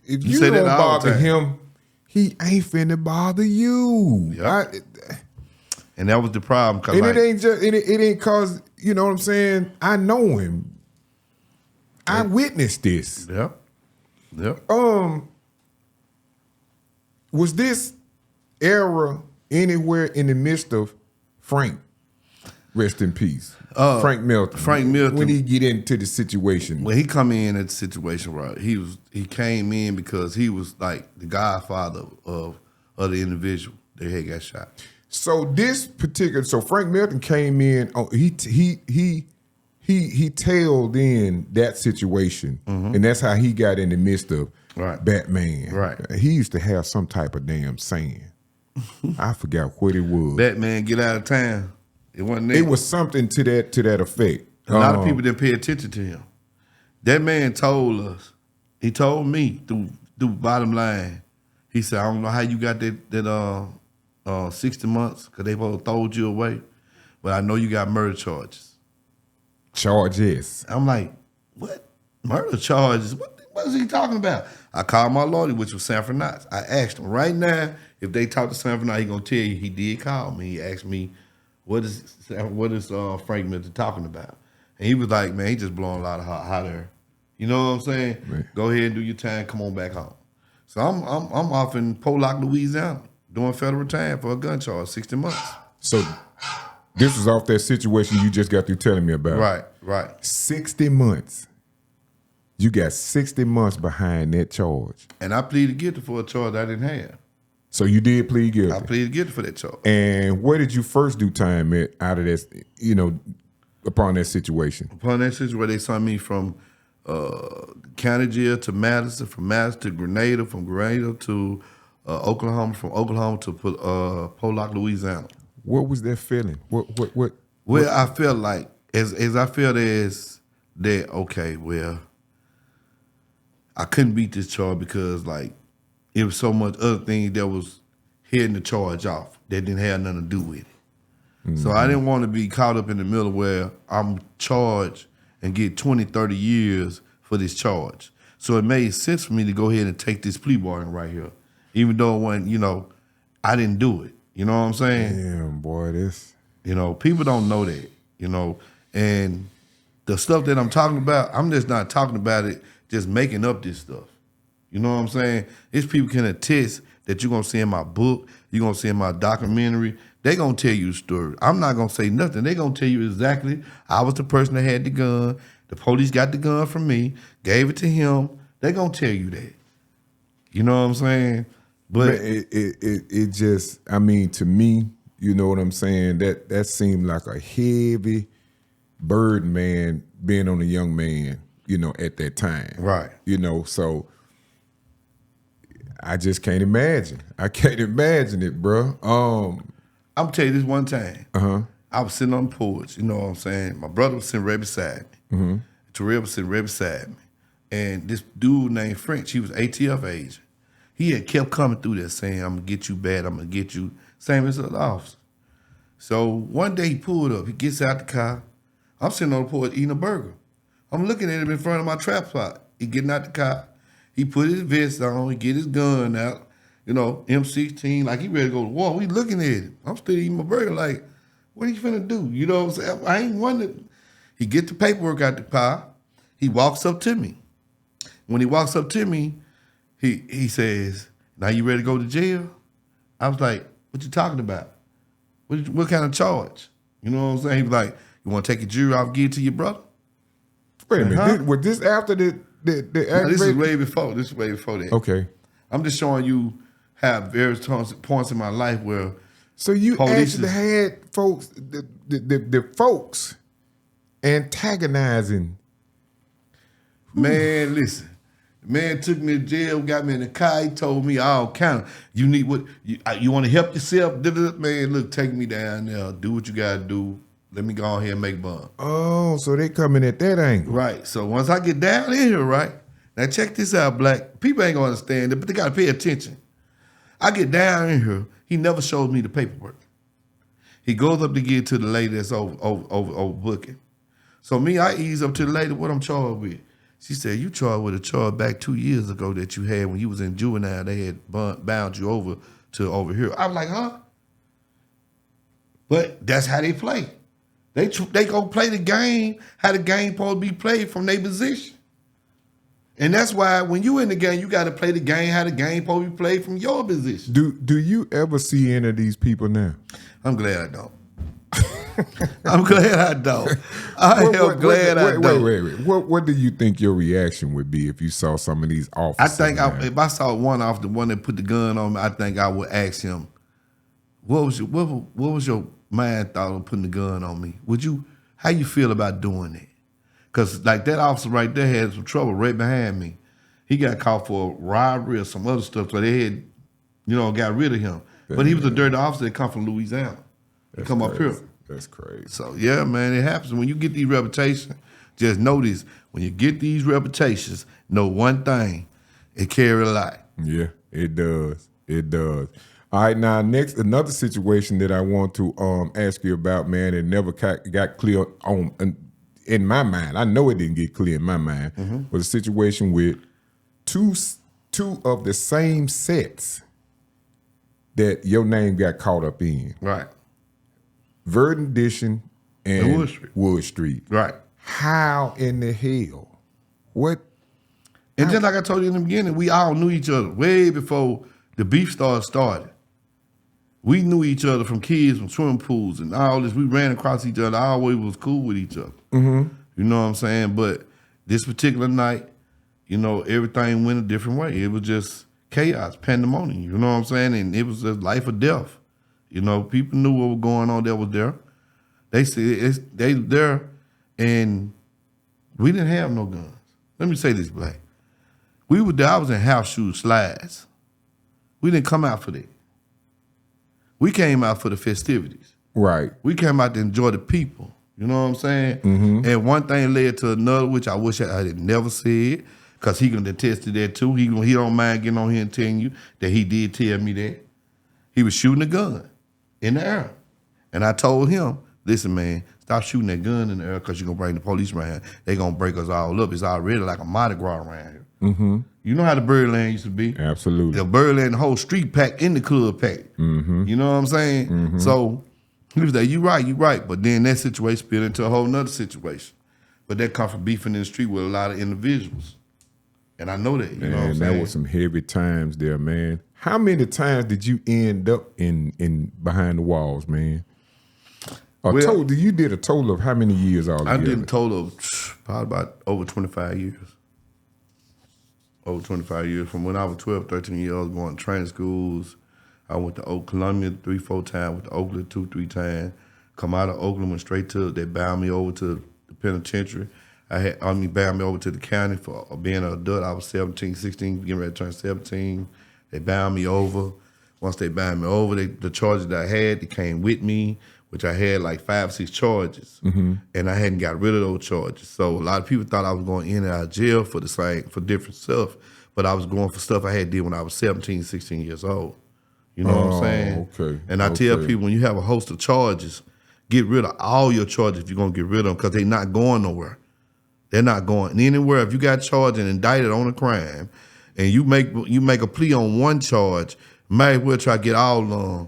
you say that don't all the bother time. him, he ain't finna bother you. Yep. And that was the problem. Cause And like, it ain't just it ain't cause, you know what I'm saying? I know him. I witnessed this. Yep. Was this era anywhere in the midst of Frank? Rest in peace. Frank Melton. Frank Melton. When he get into the situation. when he come in at the situation, right, he came in because he was like the godfather of the individual that had got shot. So Frank Melton came in. He tailed in that situation, and that's how he got in the midst of Batman. Right. He used to have some type of damn saying. I forgot what it was. Batman, get out of town. It wasn't there. It was something to that effect. A lot of people didn't pay attention to him. That man told us. He told me through bottom line. He said, I don't know how you got that 60 months because they both throwed you away, but I know you got murder charges. Charges. I'm like, what? Murder charges? What is he talking about? I called my lawyer, which was Sanford Knotts. I asked him right now if they talk to Sanford Knotts, he gonna tell you he did call me. He asked me, what is Frank Melton talking about? And he was like, man, he just blowing a lot of hot air. You know what I'm saying? Right. Go ahead and do your time. Come on back home. So I'm off in Pollock, Louisiana, doing federal time for a gun charge, 60 months. So this was off that situation you just got through telling me about. Right. 60 months. You got 60 months behind that charge. And I pleaded guilty for a charge I didn't have. So you did plead guilty. I pleaded guilty for that charge. And where did you first do time at out of that, upon that situation? Upon that situation, they sent me from county jail to Madison, from Madison to Grenada, from Grenada to Oklahoma, from Oklahoma to Pollock, Louisiana. What was that feeling? What? Well, I felt like, as I felt as that, okay, well, I couldn't beat this charge because, like, it was so much other things that was heading the charge off that didn't have nothing to do with it. Mm-hmm. So I didn't want to be caught up in the middle where I'm charged and get 20, 30 years for this charge. So it made sense for me to go ahead and take this plea bargain right here, even though when I didn't do it. You know what I'm saying? Damn, boy, this. People don't know that, and the stuff that I'm talking about, I'm just not talking about it, just making up this stuff. You know what I'm saying? These people can attest that you're going to see in my book, you're going to see in my documentary. They're going to tell you the story. I'm not going to say nothing. They're going to tell you exactly, I was the person that had the gun. The police got the gun from me, gave it to him. They're going to tell you that. You know what I'm saying? But it just, I mean, to me, you know what I'm saying? That seemed like a heavy burden, man, being on a young man, you know, at that time. Right. You know, so I just can't imagine. I can't imagine it, bro. I'm tell you this one time. Uh-huh. I was sitting on the porch, you know what I'm saying? My brother was sitting right beside me. Terrell was sitting right beside me. And this dude named French, he was ATF agent. He had kept coming through there saying, I'm going to get you bad, I'm going to get you. Same as the officer. So one day he pulled up, he gets out the car. I'm sitting on the porch eating a burger. I'm looking at him in front of my trap spot. He getting out the car. He put his vest on, he get his gun out, you know, M16, like he ready to go to war. We looking at him. I'm still eating my burger like, what are you finna do? You know what I'm saying? I ain't wondering. He get the paperwork out the car. He walks up to me. When he walks up to me, he says, now you ready to go to jail? I was like, what you talking about? What kind of charge? You know what I'm saying? He was like, you want to take your jury off and give it to your brother? Wait a minute. Was this after the No, this is way before. This is way before that. Okay. I'm just showing you how various points in my life where So you police actually had folks, the folks antagonizing. Man, listen. The man took me to jail, got me in the car. He told me all kind of, you need what, you want to help yourself? Man, look, take me down there. Do what you got to do. Let me go on here and make bond. Oh, so they coming at that angle. Right. So once I get down in here, right? Now check this out, Blakk. People ain't going to understand it, but they got to pay attention. I get down in here. He never shows me the paperwork. He goes up to get to the lady that's over booking. So me, I ease up to the lady, what I'm charged with. She said, you charged with a charge back 2 years ago that you had when you was in juvenile. They had bound you over to over here. I was like, huh? But that's how they play. They go play the game, how the game supposed to be played from their position. And that's why when you in the game, you got to play the game how the game supposed to be played from your position. Do you ever see any of these people now? I'm glad I don't. I'm glad I don't. I am glad I don't. Wait. What do you think your reaction would be if you saw some of these officers? I think if I saw one off the one that put the gun on me, I think I would ask him, what was your mind thought of putting the gun on me? How you feel about doing that? Because like that officer right there had some trouble right behind me. He got caught for robbery or some other stuff, so they had, got rid of him. But he was a dirty officer that come from Louisiana. He come up here. That's crazy. So yeah, man, it happens. When you get these reputations, just notice when you get these reputations, know one thing, it carry a lot. Yeah, it does. It does. All right, now next, another situation that I want to ask you about, man, it never got clear in my mind. I know it didn't get clear in my mind. Was a situation with two of the same sets that your name got caught up in. Right. Verdant Edition and Wood Street. Right. How in the hell? What? And just like I told you in the beginning, we all knew each other way before the beef started. We knew each other from kids, from swimming pools and all this. We ran across each other. I always was cool with each other. You know what I'm saying? But this particular night, everything went a different way. It was just chaos, pandemonium. You know what I'm saying? And it was just life or death. People knew what was going on that was there. They said they there, and we didn't have no guns. Let me say this, Blakk. We were there. I was in house shoes, slides. We didn't come out for that. We came out for the festivities. Right. We came out to enjoy the people. You know what I'm saying? And one thing led to another, which I wish I had never said, because he can attest to that too. He don't mind getting on here and telling you that he did tell me that. He was shooting a gun in the air. And I told him, listen, man, stop shooting that gun in the air because you're going to bring the police around here. They're going to break us all up. It's already like a Mardi Gras around here. You know how the Birdland used to be? Absolutely. The Birdland, the whole street packed in the club packed. You know what I'm saying? So he was like, you right. But then that situation spilled into a whole nother situation. But that come from beefing in the street with a lot of individuals. And I know that, you know what I'm saying? That was some heavy times there, man. How many times did you end up in behind the walls, man? You did a total of how many years altogether? I did a total of probably about over 25 years. Over 25 years. From when I was 12, 13 years old, going to training schools. I went to Columbia 3-4 times, went to Oakland 2-3 times. Come out of Oakland, went straight to, they bound me over to the penitentiary. Bound me over to the county for being an adult. I was 17, 16, getting ready to turn 17. They bound me over. Once they bound me over, the charges that I had, they came with me, which I had like 5 or 6 charges. And I hadn't got rid of those charges. So a lot of people thought I was going in and out of jail for different stuff. But I was going for stuff I had did when I was 17, 16 years old. You know what I'm saying? Okay. And I tell people, when you have a host of charges, get rid of all your charges if you're going to get rid of them, because they're not going nowhere. They're not going anywhere. If you got charged and indicted on a crime, and you make a plea on one charge, might as well try to get all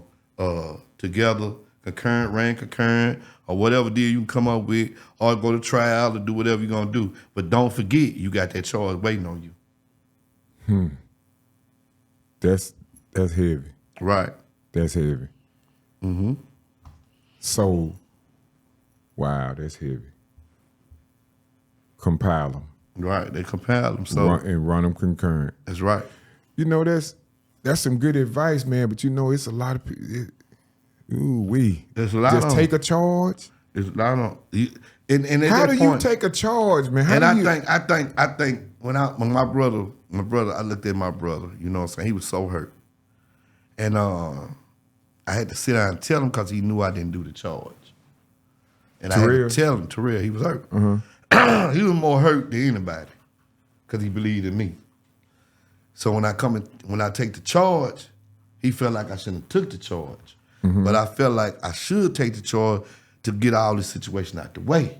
together, concurrent, or whatever deal you can come up with, or go to trial or do whatever you're gonna do. But don't forget, you got that charge waiting on you. That's heavy. Right. That's heavy. So, wow, that's heavy. Compile them. Right, they compile them. So run them concurrent. That's right. You know, that's some good advice, man. But you know, it's a lot of people. There's a lot just take a charge. There's a lot of. And how do you take a charge, man? I think when my brother, I looked at my brother. You know what I'm saying? He was so hurt, and I had to sit down and tell him, because he knew I didn't do the charge. And I had to tell him, Terrell, he was hurt. He was more hurt than anybody, because he believed in me. So when I take the charge, he felt like I shouldn't have took the charge. But I felt like I should take the charge to get all this situation out the way.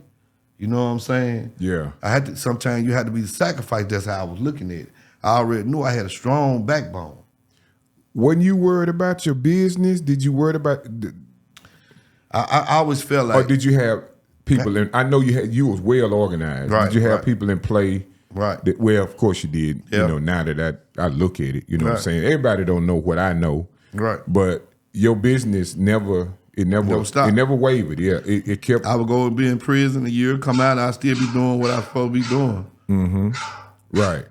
You know what I'm saying? Yeah. Sometimes you had to be the sacrifice. That's how I was looking at it. I already knew I had a strong backbone. Wasn't you worried about your business? Did you worry about? I always felt like. Or did you have people in? I know you was well organized. Right, did you have people in play? Right. Well, of course you did. Yeah. You know, now that I look at it, you know what I'm saying? Everybody don't know what I know. Right. But your business never stopped. It never wavered. Yeah. It kept. I would go and be in prison a year, come out, and I'd still be doing what I was supposed to be doing. Right.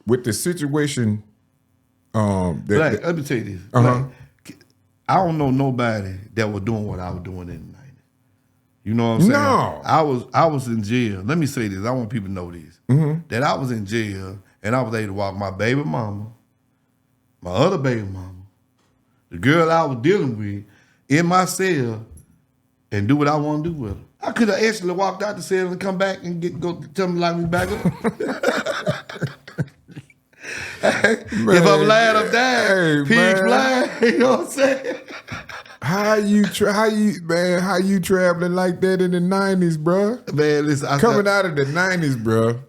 With the situation, Blakk, let me tell you this. Blakk, I don't know nobody that was doing what I was doing in the 90s. You know what I'm saying? No. I was in jail. Let me say this. I want people to know this. That I was in jail, and I was able to walk my baby mama, my other baby mama, the girl I was dealing with, in my cell, and do what I want to do with her. I could have actually walked out the cell and come back and go tell them to lock me back up. If I'm lying, I'm dying. Pigs flying. You know what I'm saying? How you traveling like that in the 90s, bro? Man, listen, coming out of the 90s, bro.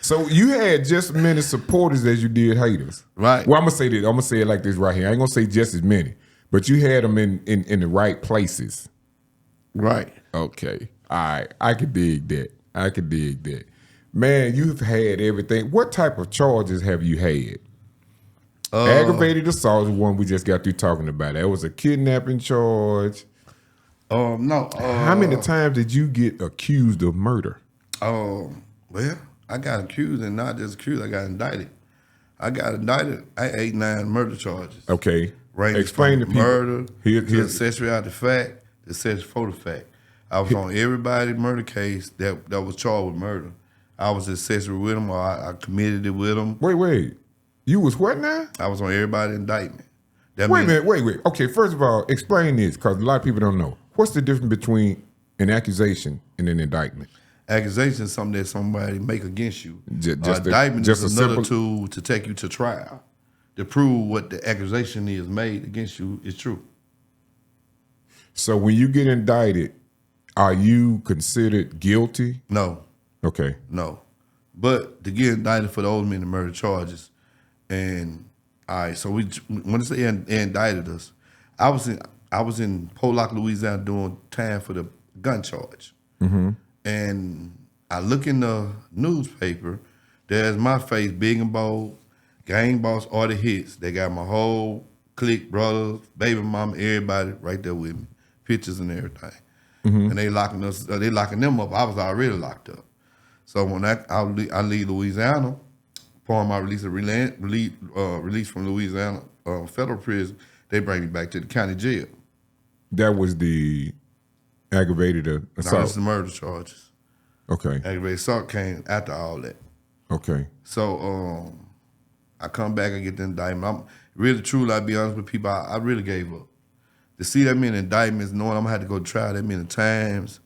So you had just as many supporters as you did haters, right? Well, I'm gonna say this. I'm gonna say it like this right here. I ain't gonna say just as many, but you had them in the right places, right? Okay, all right. I could dig that. Man, you've had everything. What type of charges have you had? Aggravated assault is one we just got through talking about. That was a kidnapping charge. No. How many times did you get accused of murder? Well, I got accused, and not just accused. I got indicted. I 8-9 murder charges. Okay. Explain to from people. Murder, to accessory after the fact, to accessory for the fact. I was on everybody's murder case that was charged with murder. I was accessory with them, or I committed it with them. Wait. You was what now? I was on everybody's indictment. Wait a minute. Okay, first of all, explain this, because a lot of people don't know. What's the difference between an accusation and an indictment? Accusation is something that somebody make against you. Indictment is another tool to take you to trial, to prove what the accusation is made against you is true. So when you get indicted, are you considered guilty? No. Okay. No. But to get indicted for those many murder charges, and all right, so when they indicted us, I was in Pollock, Louisiana, doing time for the gun charge. And I look in the newspaper, there's my face, big and bold, gang boss, all the hits. They got my whole clique, brothers, baby mama, everybody right there with me, pictures and everything. And they locking them up. I was already locked up. So when I leave Louisiana, upon my release from Louisiana federal prison, they bring me back to the county jail. That was the aggravated assault. No, that's the murder charges. Okay. Aggravated assault came after all that. Okay. So I come back and get the indictment. I'm really, truly, I'll be honest with people, I really gave up. To see that many indictments, knowing I'm gonna have to go to trial that many times,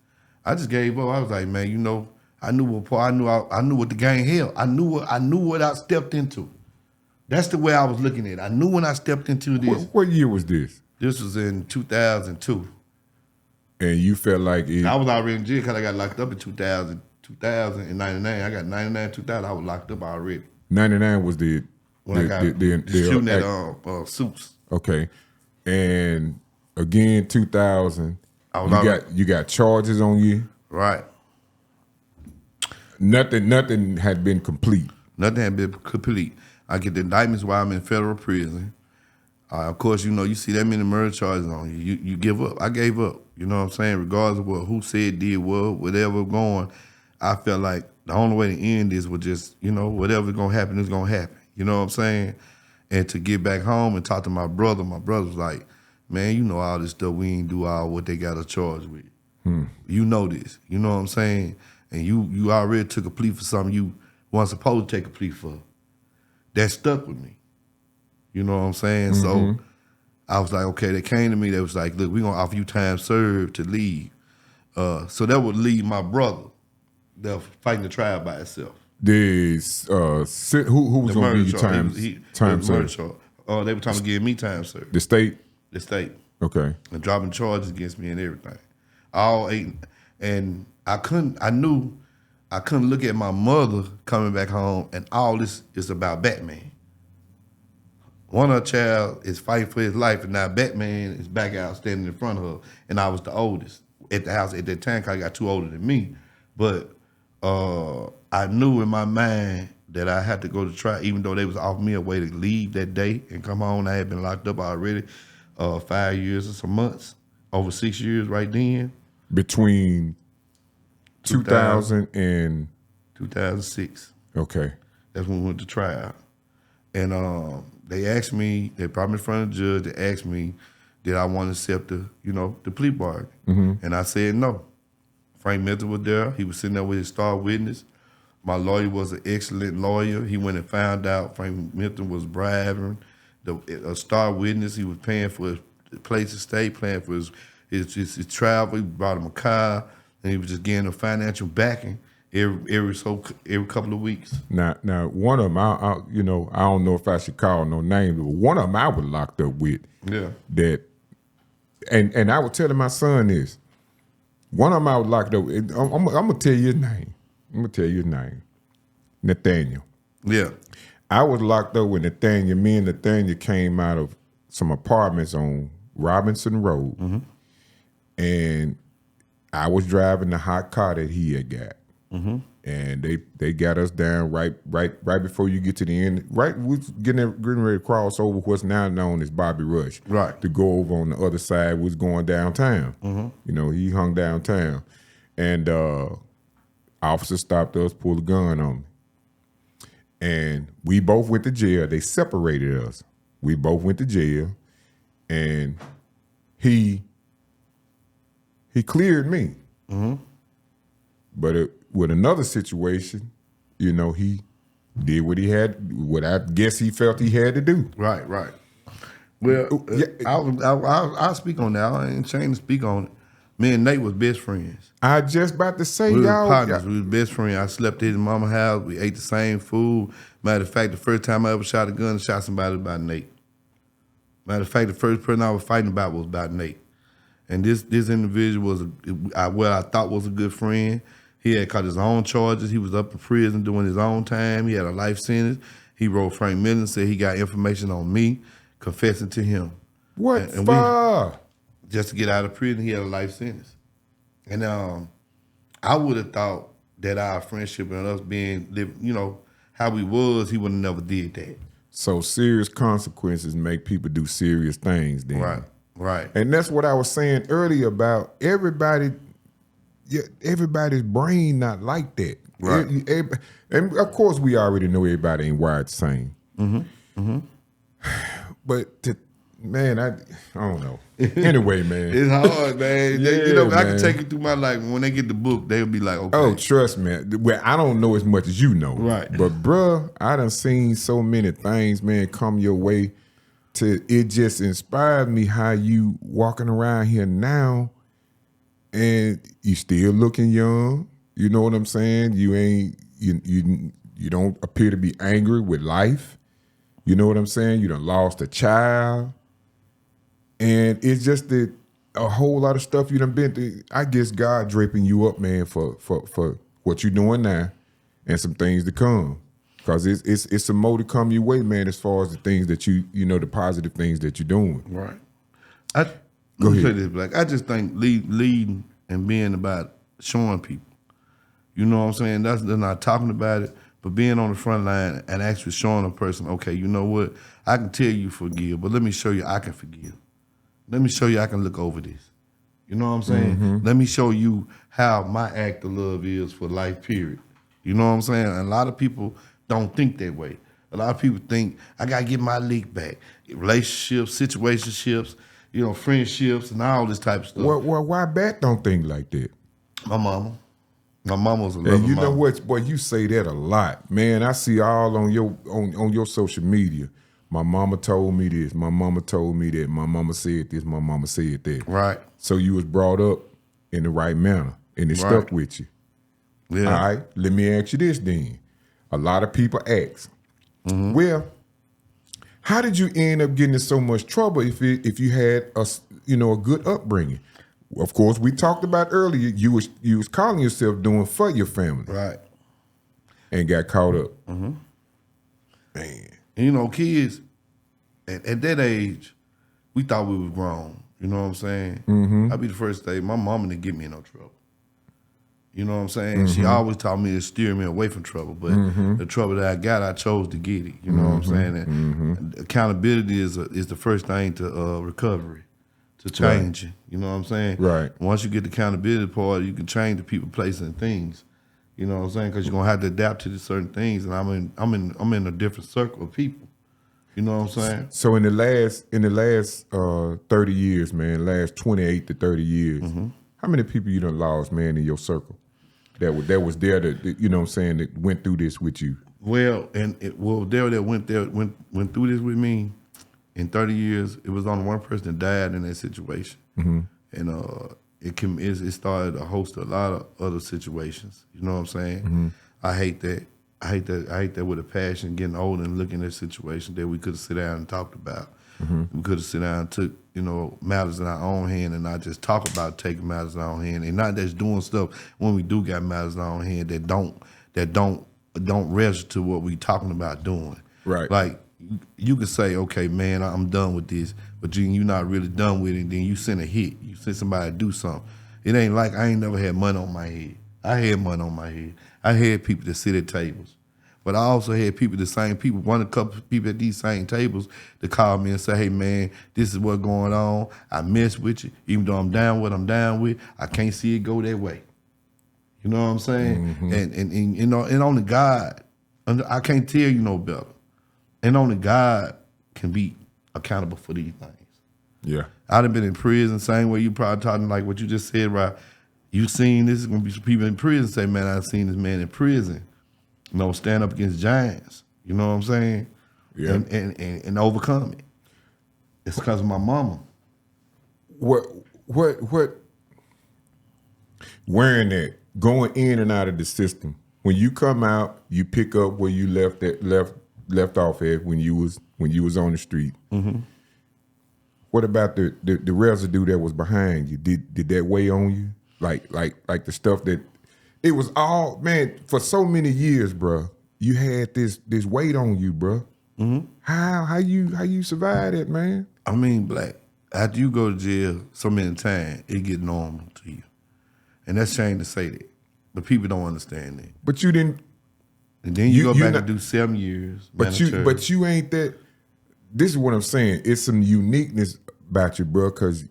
I just gave up. I was like, man, I knew what the gang held. I knew what I stepped into. That's the way I was looking at it. I knew when I stepped into this. What year was this? This was in 2002. And you felt like it. I was already in jail because I got locked up in 2000 and 99. I got 99, 2000. I was locked up already. 99 was the shooting at Suits. Okay, and again 2000. You got charges on you. Right. Nothing had been complete. Nothing had been complete. I get the indictments while I'm in federal prison. Of course, you see that many murder charges on you. You give up. I gave up. You know what I'm saying? Regardless of who said, did, whatever going, I felt like the only way to end this was just, whatever's going to happen is going to happen. You know what I'm saying? And to get back home and talk to my brother was like, man, all this stuff, we ain't do all what they got us charged with. You know this. You know what I'm saying? And you already took a plea for something you weren't supposed to take a plea for. That stuck with me. You know what I'm saying? So I was like, okay, they came to me. They was like, look, we're going to offer you time served to leave. So that would leave my brother there fighting the trial by itself. Who was going to give you time served? They were trying to give me time served. The state? The state. Okay. And dropping charges against me and everything. All 8. And I knew I couldn't look at my mother coming back home and all this is about Batman. One of her child is fighting for his life and now Batman is back out standing in front of her. And I was the oldest at the house at that time because I got 2 older than me. But I knew in my mind that I had to go to trial, even though they was offering me a way to leave that day and come home. I had been locked up already 5 years and some months, over 6 years right then. Between 2000 and 2006. Okay. That's when we went to trial. And they brought me in front of the judge, they asked me, did I want to accept the plea bargain? And I said no. Frank Melton was there. He was sitting there with his star witness. My lawyer was an excellent lawyer. He went and found out Frank Melton was bribing a star witness. He was paying for his place to stay, paying for his travel. He brought him a car, and he was just getting a financial backing every couple of weeks. Now, one of them, I don't know if I should call no names, but one of them I was locked up with. Yeah. That, and I was telling my son this. One of them I was locked up. I'm gonna tell you his name. Nathaniel. Yeah. I was locked up with Nathaniel. Me and Nathaniel came out of some apartments on Robinson Road, and I was driving the hot car that he had got. And they got us down right before you get to the end. Right, we was getting ready to cross over what's now known as Bobby Rush. Right. To go over on the other side was going downtown. He hung downtown. And officer stopped us, pulled a gun on me. And we both went to jail. They separated us. We both went to jail. And he cleared me. But with another situation, he did what I guess he felt he had to do. Right. Well, I'll speak on that. I ain't ashamed to speak on it. Me and Nate was best friends. I just about to say, we y'all. We were partners. We was best friends. I slept at his mama's house. We ate the same food. Matter of fact, the first time I ever shot a gun and shot somebody was about Nate. Matter of fact, the first person I was fighting about was about Nate. And this individual was what I thought was a good friend. He had caught his own charges. He was up in prison doing his own time. He had a life sentence. He wrote Frank Melton, said he got information on me, confessing to him. What for? Just to get out of prison, he had a life sentence. And I would have thought that our friendship and us being, you know, how we was, he would have never did that. So serious consequences make people do serious things then. Right. And that's what I was saying earlier about everybody's brain not like that. Right. And of course we already know everybody ain't wired the same. But man, I don't know. Anyway, man. It's hard, man. You know, I man. can take you through my life. When they get the book, they'll be like, okay. Oh, trust me. Well, I don't know as much as you know. Right. But bruh, I done seen so many things, man, come your way. It just inspired me how you walking around here now and you still looking young. You know what I'm saying? You don't appear to be angry with life. You know what I'm saying? You done lost a child. And it's just a whole lot of stuff you done been through. I guess God draping you up, man, for what you're doing now and some things to come. Because it's some more to come your way, man, as far as the things that you know, the positive things that you're doing. Right. Go Let me ahead. say this, Blakk. I just think leading and being about showing people. You know what I'm saying? They're not talking about it, but being on the front line and actually showing a person, okay, you know what? I can tell you forgive, but let me show you I can forgive. Let me show you I can look over this. You know what I'm saying? Let me show you how my act of love is for life, period. You know what I'm saying? And a lot of people don't think that way. A lot of people think, I got to get my leak back. Relationships, situationships, you know, friendships, and all this type of stuff. Well, why Bat don't think like that? My mama was a loving And you know mama. what, boy, you say that a lot. Man, I see all on your social media. My mama told me this. My mama told me that. My mama said this. My mama said that. Right. So you was brought up in the right manner, and it stuck with you. Yeah. All right, let me ask you this then. A lot of people ask, well, how did you end up getting in so much trouble if you had a good upbringing? Of course, we talked about earlier, you was calling yourself doing for your family. Right. And got caught up. Man. And, you know, kids, at that age, we thought we was grown. You know what I'm saying? I'd be the first to say, my mama didn't get me in no trouble. You know what I'm saying? She always taught me to steer me away from trouble, but the trouble that I got, I chose to get it. You know what I'm saying? And accountability is the first thing to recovery, to changing. You know what I'm saying? Right. Once you get the accountability part, you can change the people, places, and things. You know what I'm saying? Because you're gonna have to adapt to these certain things, and I'm in a different circle of people. You know what I'm saying? So in the last 30 years, man, last 28 to 30 years, how many people you done lost, man, in your circle that was there that you know what I'm saying, that went through this with you? Well, that went through this with me in 30 years. It was only one person that died in that situation, and it started a host of a lot of other situations. You know what I'm saying? I hate that. I hate that with a passion. Getting older and looking at situations that we could have sit down and talked about. We could have sit down and took matters in our own hand and not just talk about taking matters in our own hand, and not just doing stuff when we do got matters in our own hand that don't register what we talking about doing. Right. Like you could say, okay, man, I'm done with this, but you're not really done with it. And then you send a hit. You send somebody to do something. It ain't like I ain't never had money on my head. I had money on my head. I had people that sit at tables. But I also had the same people, a couple of people at these same tables that call me and say, hey, man, this is what's going on. I mess with you. Even though I'm down what I'm down with, I can't see it go that way. You know what I'm saying? And you know, and only God, I can't tell you no better. And only God can be accountable for these things. Yeah. I'd have been in prison, same way you probably talking like what you just said, right? You seen this, is gonna be some people in prison say, man, I've seen this man in prison, you know, stand up against giants. You know what I'm saying? Yeah. And overcome it. It's because of my mama. What wearing that, going in and out of the system. When you come out, you pick up where you left off at when you was on the street. What about the residue that was behind you? Did that weigh on you? Like the stuff that it was all, man, for so many years, bro. You had this weight on you, bro. How you survive it, man? I mean, Blakk, after you go to jail so many times, it get normal to you. And that's shame to say that. But people don't understand that. But you didn't. And then you go back and do 7 years. But you ain't that. This is what I'm saying. It's some uniqueness about you, bro, because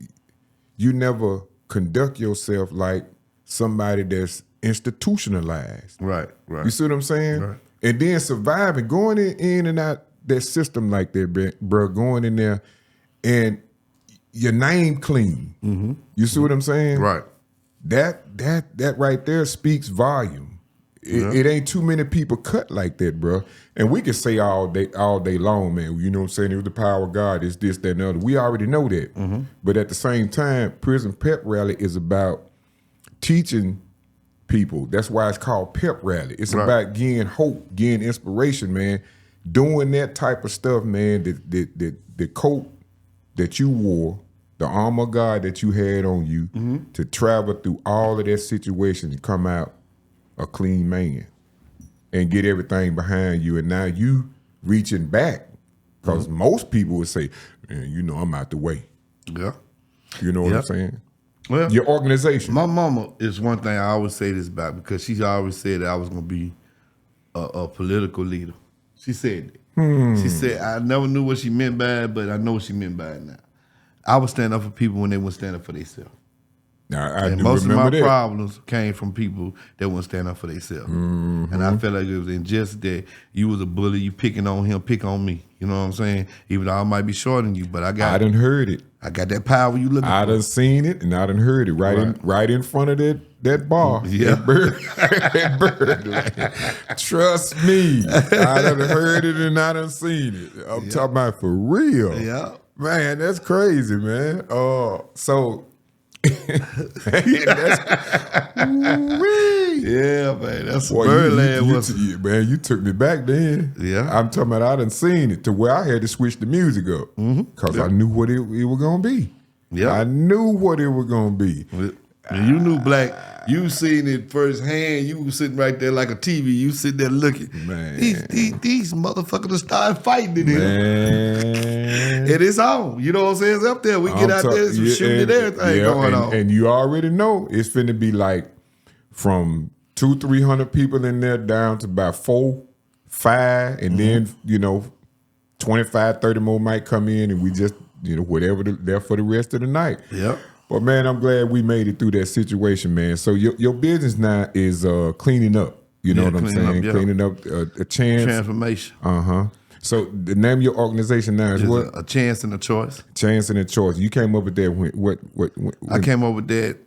you never conduct yourself like somebody that's institutionalized. Right. You see what I'm saying? Right. And then surviving, going in and out that system like that, bro, going in there and your name clean. Mm-hmm. You see what I'm saying? Right. That right there speaks volume. It ain't too many people cut like that, bro. And we can say all day long, man. You know what I'm saying? It was the power of God. It's this, that, and the other. We already know that. Mm-hmm. But at the same time, Prison Pep Rally is about teaching people. That's why it's called Pep Rally. It's about getting hope, getting inspiration, man. Doing that type of stuff, man. The coat that you wore, the armor of God that you had on you, to travel through all of that situation and come out a clean man and get everything behind you. And now you reaching back, because most people would say, man, you know, I'm out the way. Yeah. You know what I'm saying? Well, your organization. My mama is one thing I always say this about, because she always said that I was going to be a political leader. She said that. She said, I never knew what she meant by it, but I know what she meant by it now. I would stand up for people when they wouldn't stand up for themselves. Now, I and do most of remember my that. problems came from people that wouldn't stand up for themselves. Mm-hmm. And I felt like it was unjust that you was a bully, you picking on him, pick on me. You know what I'm saying? Even though I might be shorter than you, but I done heard it. I got that power you looking for. I done seen it and I done heard it right in front of that bar. Yeah. That bird. Like, trust me. I done heard it and I done seen it. I'm talking about for real. Yeah. Man, that's crazy, man. So that's, yeah, man. That's Birdland man, you took me back then. Yeah. I'm talking about I done seen it to where I had to switch the music up. Because I knew what it was going to be. Yeah. I knew what it was going to be. And you knew Blakk. You seen it firsthand. You was sitting right there like a TV. You sitting there looking. Man. These motherfuckers started fighting in here. Man. And it's on. You know what I'm saying? It's up there. We get out there, some shooting and everything going on. And you already know it's finna be like from 200-300 people in there down to about 4-5, and then, 25-30 more might come in, and we just, whatever there for the rest of the night. Yep. But man, I'm glad we made it through that situation, man. So your business now is cleaning up. You know what I'm saying? Cleaning up a chance. Transformation. So the name of your organization now is what? A Chance and a Choice. Chance and a Choice. You came up with that when I came up with that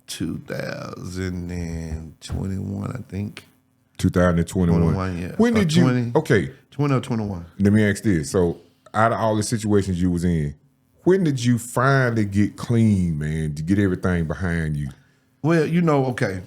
2021, I think. 2021. Yeah. When did you? 20, okay. 20 or 21. Let me ask this. So out of all the situations you was in, when did you finally get clean, man, to get everything behind you? Well, okay,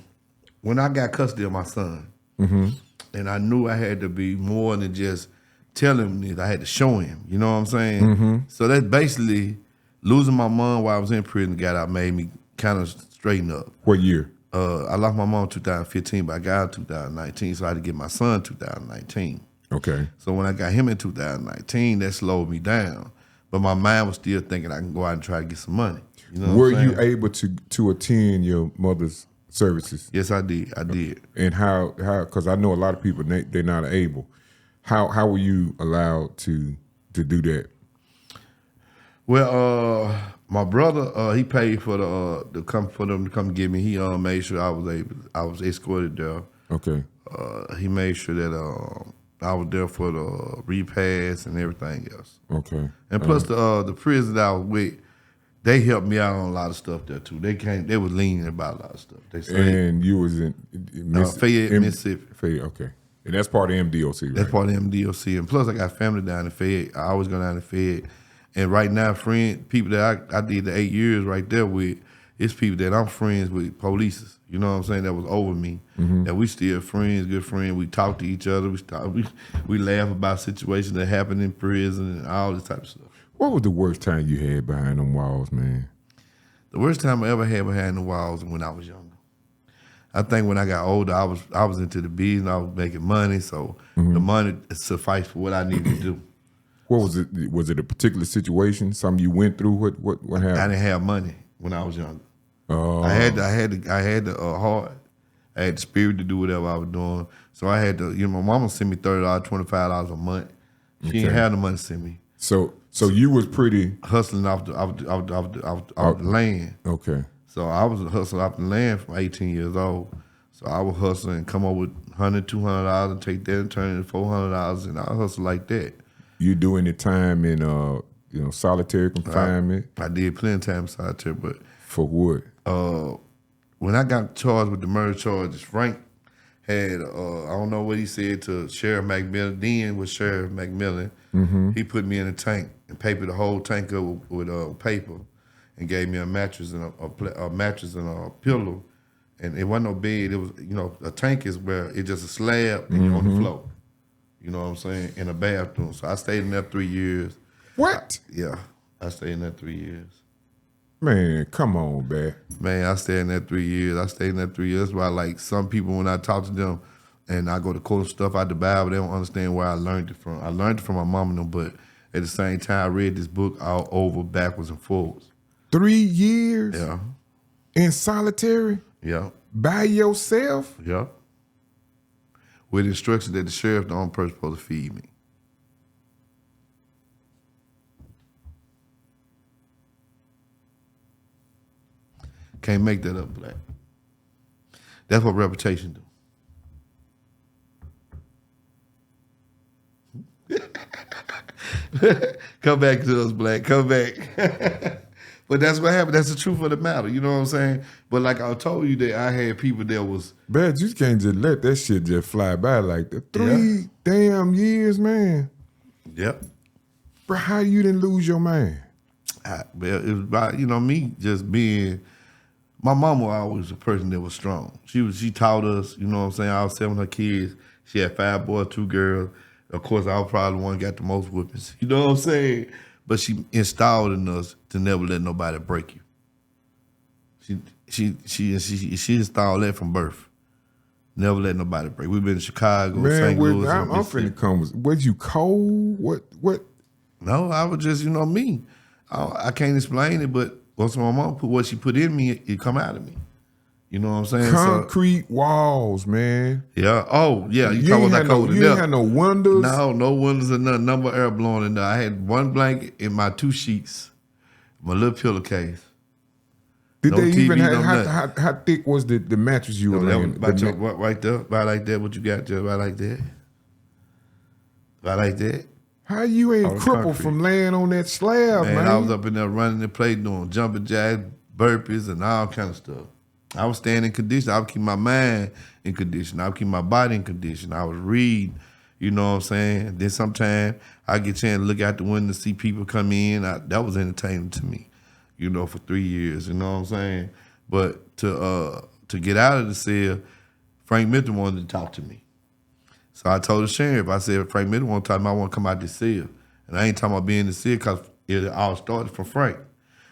when I got custody of my son, and I knew I had to be more than just tell him that, I had to show him. You know what I'm saying? So that's basically losing my mom while I was in prison, got out, made me kind of straighten up. What year? I lost my mom in 2015, but I got out in 2019, so I had to get my son in 2019. Okay. So when I got him in 2019, that slowed me down. But my mind was still thinking I can go out and try to get some money. You know Were you able to attend your mother's services? Yes, I did. And how? Because I know a lot of people they're not able. How were you allowed to do that? Well, my brother he paid for them to come get me. He made sure I was escorted there. Okay. He made sure that I was there for the repass and everything else. Okay. And plus the prison that I was with, they helped me out on a lot of stuff there too. They was lenient about a lot of stuff. They said, and you was in Fayette, Mississippi. Fayette, okay. And that's part of MDOC, right? That's part of MDOC. And plus I got family down in Fayette. I always go down to Fayette. And right now, people that I did the 8 years right there with, it's people that I'm friends with, police. You know what I'm saying? That was over me. That we still friends, good friends. We talk to each other. We laugh about situations that happen in prison and all this type of stuff. What was the worst time you had behind them walls, man? The worst time I ever had behind the walls was when I was younger. I think when I got older, I was into the business. I was making money, so the money sufficed for what I needed to do. What was it? Was it a particular situation? Something you went through? What happened? I didn't have money when I was younger. Oh. I had the heart, I had the spirit to do whatever I was doing. So I had to, my mama sent me $30, $25 a month. She didn't have the money to send me. So you was pretty hustling off the land. Okay. So I was hustling off the land from 18 years old. So I would hustle and come up with $100, $200 and take that and turn it into $400, and I hustle like that. You do any time in solitary confinement? I did plenty of time in solitary, but for what? When I got charged with the murder charges, Frank had I don't know what he said to Sheriff McMillan. Then with Sheriff McMillan, he put me in a tank and papered the whole tank up with paper, and gave me a mattress and a pillow, and it wasn't no bed. It was a tank is where it's just a slab and you're on the floor. You know what I'm saying? In a bathroom. So I stayed in there 3 years. What? Yeah, I stayed in there 3 years. Man, come on, man. Man, I stayed in there 3 years. That's why, like, some people, when I talk to them and I go to quote stuff out the Bible, they don't understand where I learned it from. I learned it from my mom and them, but at the same time, I read this book all over, backwards and forwards. 3 years? Yeah. In solitary? Yeah. By yourself? Yeah. With instructions that the sheriff, the only person supposed to feed me. Can't make that up, Blakk. That's what reputation do. Come back to us, Blakk. Come back. But that's what happened. That's the truth of the matter. You know what I'm saying? But like I told you, that I had people that was... Man, you can't just let that shit just fly by like that. 3 damn years, man. Yep. Bro, how you didn't lose your man? It was about, me just being... My mama was always a person that was strong. She taught us, you know what I'm saying? I was 7 of her kids. She had 5 boys, 2 girls. Of course, I was probably the one that got the most whippings. You know what I'm saying? But she installed in us to never let nobody break you. She installed that from birth. Never let nobody break. We've been in Chicago, St. Louis. I'm finna come. Was you cold? What? No, I was just, me. I can't explain it, but once my mom put what she put in me, it come out of me. You know what I'm saying? Concrete walls, man. Yeah. Oh, yeah. You talking about that cold to death. You ain't had no windows? No windows or nothing. Number air blowing in there. I had 1 blanket and my 2 sheets, my little pillowcase. Did no they TV, even no have, how thick was the mattress you were laying? Right there, about like that. What you got there? About like that. About like that. How you ain't crippled concrete from laying on that slab, man? I was up in there running the play, doing jumping jacks, burpees, and all kind of stuff. I was staying in condition. I would keep my mind in condition. I would keep my body in condition. I was reading, you know what I'm saying? Then sometimes I get a chance to look out the window to see people come in. That was entertaining to me, for 3 years, you know what I'm saying? But to get out of the cell, Frank Melton wanted to talk to me. So I told the sheriff, I said, Frank Melton want to talk to me, I want to come out this cell. And I ain't talking about being in the cell because it all started from Frank.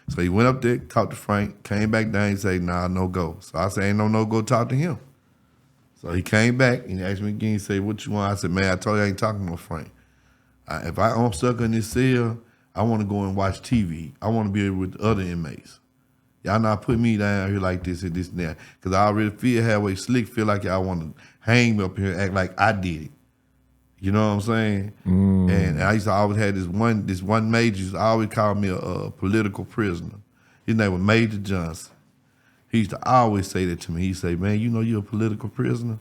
So he went up there, talked to Frank, came back down and said, nah, no go. So I said, ain't no go, talk to him. So he came back and he asked me again, he said, what you want? I said, man, I told you I ain't talking to no Frank. If I'm stuck in this cell, I want to go and watch TV. I want to be with the other inmates. Y'all not put me down here like this and this and that. Because I already feel halfway slick, feel like y'all want to hang me up here and act like I did it. You know what I'm saying? And I used to always have this one major used to always call me a political prisoner. His name was Major Johnson. He used to always say that to me. He'd say, man, you're a political prisoner?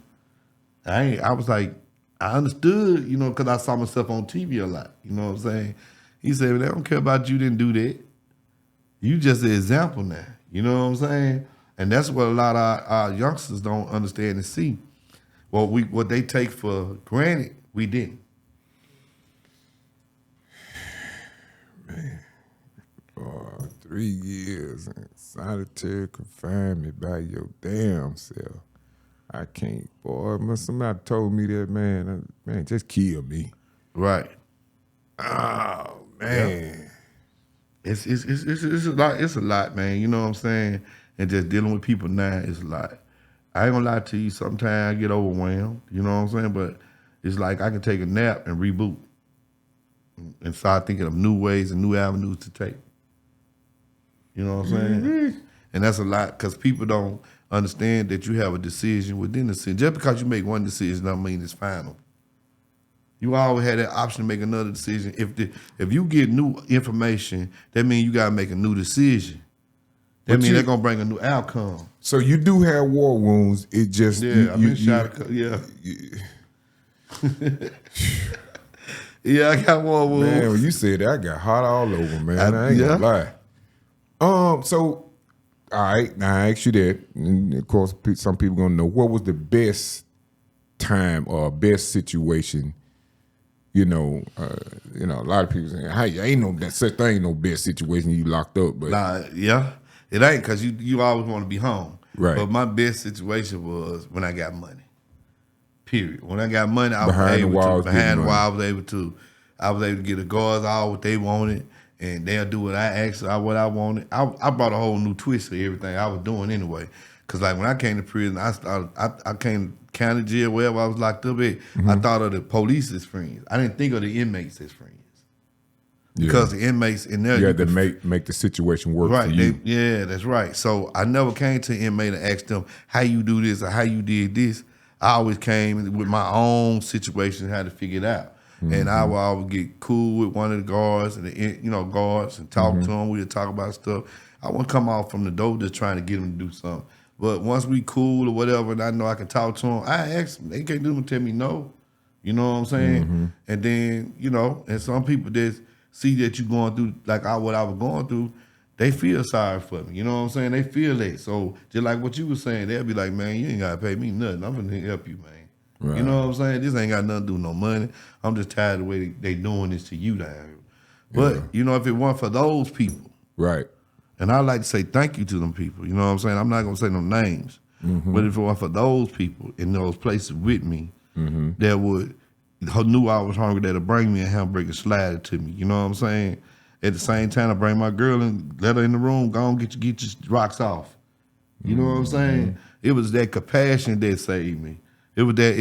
I was like, I understood, because I saw myself on TV a lot. You know what I'm saying? He said, they don't care about you didn't do that. You just an example now. You know what I'm saying? And that's what a lot of our youngsters don't understand and see. Well, what they take for granted, we didn't. Man, 3 years in solitary confinement by your damn self. I can't, boy. Somebody told me that, man, just kill me. Right. Oh, man. Yeah. It's a lot, man. You know what I'm saying? And just dealing with people now is a lot. I ain't gonna lie to you, sometimes I get overwhelmed, you know what I'm saying? But it's like I can take a nap and reboot and start thinking of new ways and new avenues to take. You know what I'm saying? And that's a lot because people don't understand that you have a decision within the decision. Just because you make one decision doesn't mean it's final. You always had that option to make another decision. If you get new information, that means you gotta make a new decision. That means they're gonna bring a new outcome. So you do have war wounds. It just I've been shot. Yeah, I got war wounds. Man, when you said that, I got hot all over, man. I ain't gonna lie. So all right, now I ask you that, and of course, some people gonna know what was the best time or best situation. A lot of people saying, "Hey, ain't no that such thing, no best situation you locked up." But it ain't because you always want to be home. Right. But my best situation was when I got money. Period. When I got money, I behind was able to get the guards all what they wanted, and they'll do what I asked, what I wanted. I brought a whole new twist to everything I was doing anyway. Cause like when I came to prison, I came to county jail, wherever I was locked up at. I thought of the police as friends. I didn't think of the inmates as friends. Because the inmates in there, you had to make the situation work for you. That's right. So I never came to an inmate and asked them how you do this or how you did this. I always came with my own situation, how to figure it out. And I would always get cool with one of the guards and guards and talk to them. We'd talk about stuff. I wouldn't come off from the door just trying to get them to do something. But once we cool or whatever, and I know I can talk to them, I ask them. They can't do them tell me no. You know what I'm saying? And then, and some people that see that you going through like what I was going through, they feel sorry for me. You know what I'm saying? They feel that. So just like what you were saying, they'll be like, man, you ain't got to pay me nothing. I'm going to help you, man. Right. You know what I'm saying? This ain't got nothing to do with no money. I'm just tired of the way they doing this to you down here. But, if it weren't for those people. Right. And I like to say thank you to them people. You know what I'm saying? I'm not going to say no names. But if it weren't for those people in those places with me that knew I was hungry, that'll bring me a hamburger slider to me. You know what I'm saying? At the same time, I bring my girl and let her in the room, go on, get your rocks off. You know what I'm saying? It was that compassion that saved me. It was that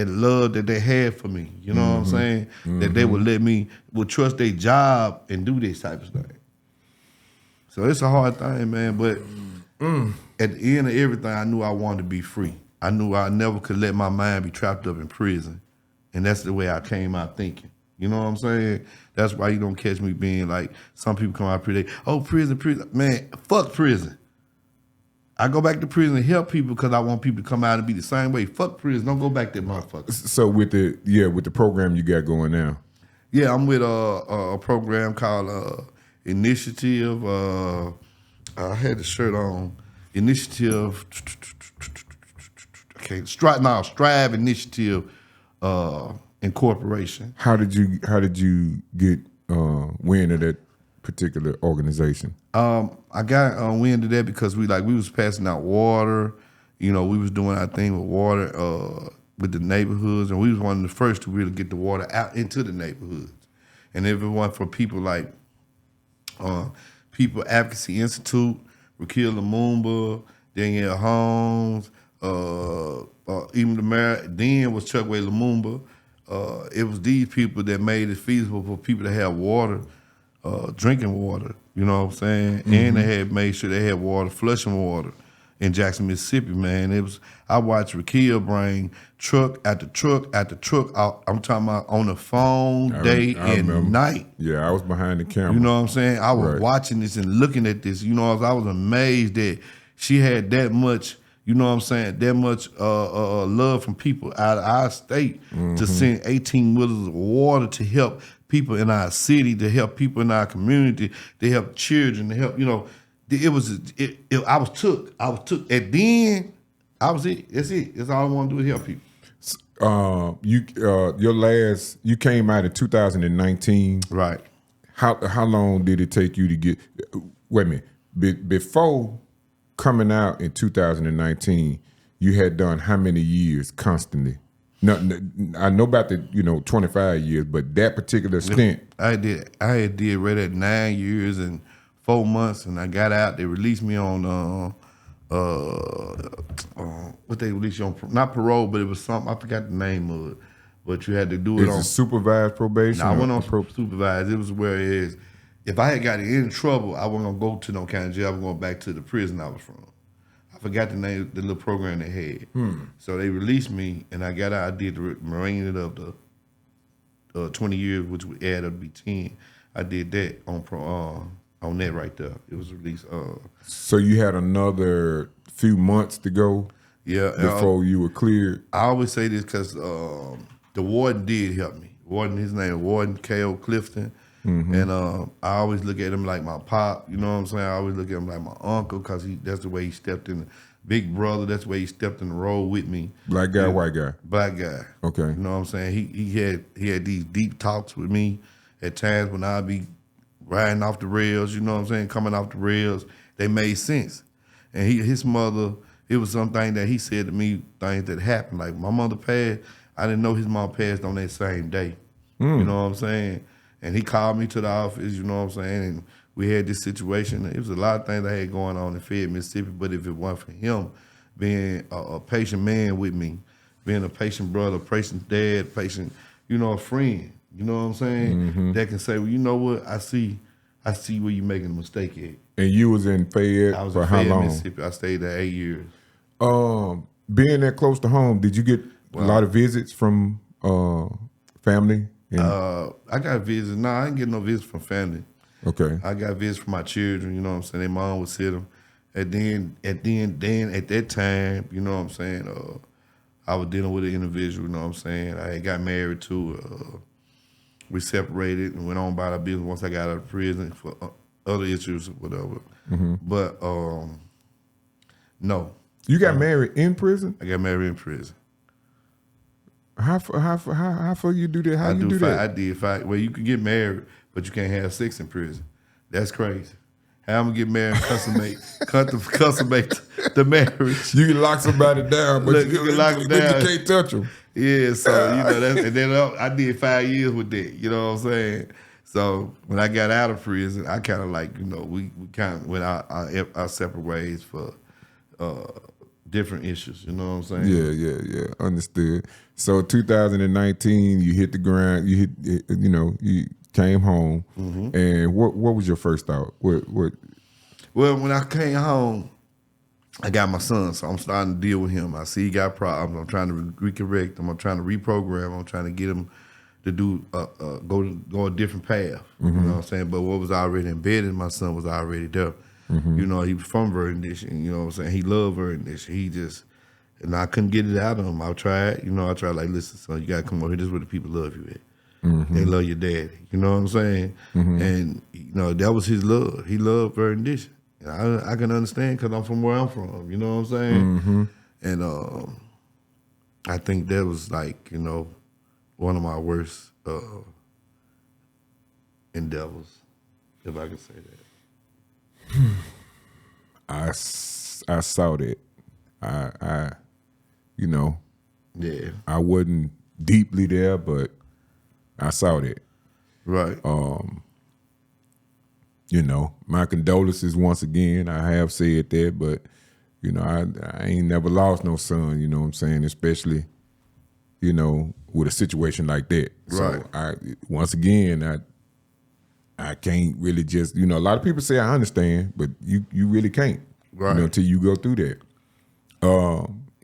love that they had for me. You know what I'm saying? That they would trust their job and do this type of thing. So it's a hard thing, man. But at the end of everything, I knew I wanted to be free. I knew I never could let my mind be trapped up in prison. And that's the way I came out thinking. You know what I'm saying? That's why you don't catch me being like, some people come out prison, prison. Man, fuck prison. I go back to prison and help people because I want people to come out and be the same way. Fuck prison. Don't go back there, motherfucker. So with the program you got going now. Yeah, I'm with a program called Initiative. I had the shirt on. Initiative. Strive Initiative Incorporation. How did you get wind of that particular organization? I got wind of that because we was passing out water. We was doing our thing with water with the neighborhoods, and we was one of the first to really get the water out into the neighborhoods. And everyone for people like People Advocacy Institute, Raquel Lumumba, Danielle Holmes, even the mayor then was Chuckway Lumumba. It was these people that made it feasible for people to have water, drinking water, you know what I'm saying? And they had made sure they had water, flushing water in Jackson, Mississippi, man. I watched Raquel bring truck after truck after truck out. I'm talking about on the phone, day and night. Yeah, I was behind the camera. You know what I'm saying? I was watching this and looking at this. I was amazed that she had that much, you know what I'm saying, that much love from people out of our state to send 18 wheelers of water to help people in our city, to help people in our community, to help children, to help, I was took. At then, I was it. That's it. That's all I want to do is help people. You came out in 2019. Right. How long did it take you to get? Wait a minute. Before coming out in 2019, you had done how many years constantly? No, I know about the 25 years, but that particular stint. I had did right at 9 years and 4 months, and I got out. They released me on what they released you on? Not parole, but it was something, I forgot the name of it. But you had to do it on supervised probation. No, I went on supervised. It was where if I had got in any trouble, I wasn't gonna go to no county jail. I was going back to the prison I was from. I forgot the name of the little program they had. So they released me, and I got out. I did the remainder of the 20 years, which would add up to be 10. I did that on that right there. It was released. So you had another few months to go. Yeah, before you were cleared. I always say this because the warden did help me. Warden, his name is Warden K.O. Clifton. And I always look at him like my pop, you know what I'm saying? I always look at him like my uncle because that's the way he stepped in. Big brother, that's the way he stepped in the role with me. Black guy, white guy? Black guy. Okay. You know what I'm saying? He had these deep talks with me at times when I'd be riding off the rails, you know what I'm saying, coming off the rails. They made sense. And his mother, it was something that he said to me, things that happened. Like my mother passed, I didn't know his mom passed on that same day. You know what I'm saying? And he called me to the office, you know what I'm saying? And we had this situation. It was a lot of things I had going on in Feud, Mississippi, but if it weren't for him being a patient man with me, being a patient brother, patient dad, patient, a friend, you know what I'm saying? That can say, well, you know what, I see where you're making a mistake at. And you was in Fayette I was for in how Fayette, long? Mississippi. I stayed there 8 years. Being that close to home, did you get a lot of visits from family? I got visits. No, I didn't get no visits from family. Okay. I got visits from my children, you know what I'm saying? Their mom would sit them. And then at that time, you know what I'm saying, I was dealing with an individual, you know what I'm saying? I had got married to, we separated and went on about our business once I got out of prison for other issues or whatever. But no. You got married in prison? I got married in prison. How far you do that? How you do that? I did 5. Well, you can get married, but you can't have sex in prison. That's crazy. How I'm gonna get married and consummate the marriage? You can lock somebody down, but Look, you can lock them down. You can't touch them. Yeah, so and then I did 5 years with that. You know what I'm saying? So when I got out of prison, I kind of we kind of went our separate ways for different issues. You know what I'm saying? Yeah. Understood. So 2019, you hit the ground. You you came home, and what was your first thought? What? Well, when I came home, I got my son, so I'm starting to deal with him. I see he got problems. I'm trying to recorrect him. I'm trying to reprogram. I'm trying to get him to do go a different path. You know what I'm saying? But what was already embedded, my son was already there. You know, he was from Verdant, you know what I'm saying? He loved Verdant. He just, and I couldn't get it out of him. I tried like, listen, son, you got to come over here. This is where the people love you at. They love your daddy. You know what I'm saying? And, that was his love. He loved Verdant. And I can understand because I'm from where I'm from. You know what I'm saying? And I think that was like, one of my worst endeavors, if I could say that. I saw that. Yeah. I wasn't deeply there, but I saw that. Right. My condolences once again. I have said that, but I ain't never lost no son. You know what I'm saying? Especially, with a situation like that. Right. So once again, I can't really just, a lot of people say I understand, but you really can't, right, until you go through that.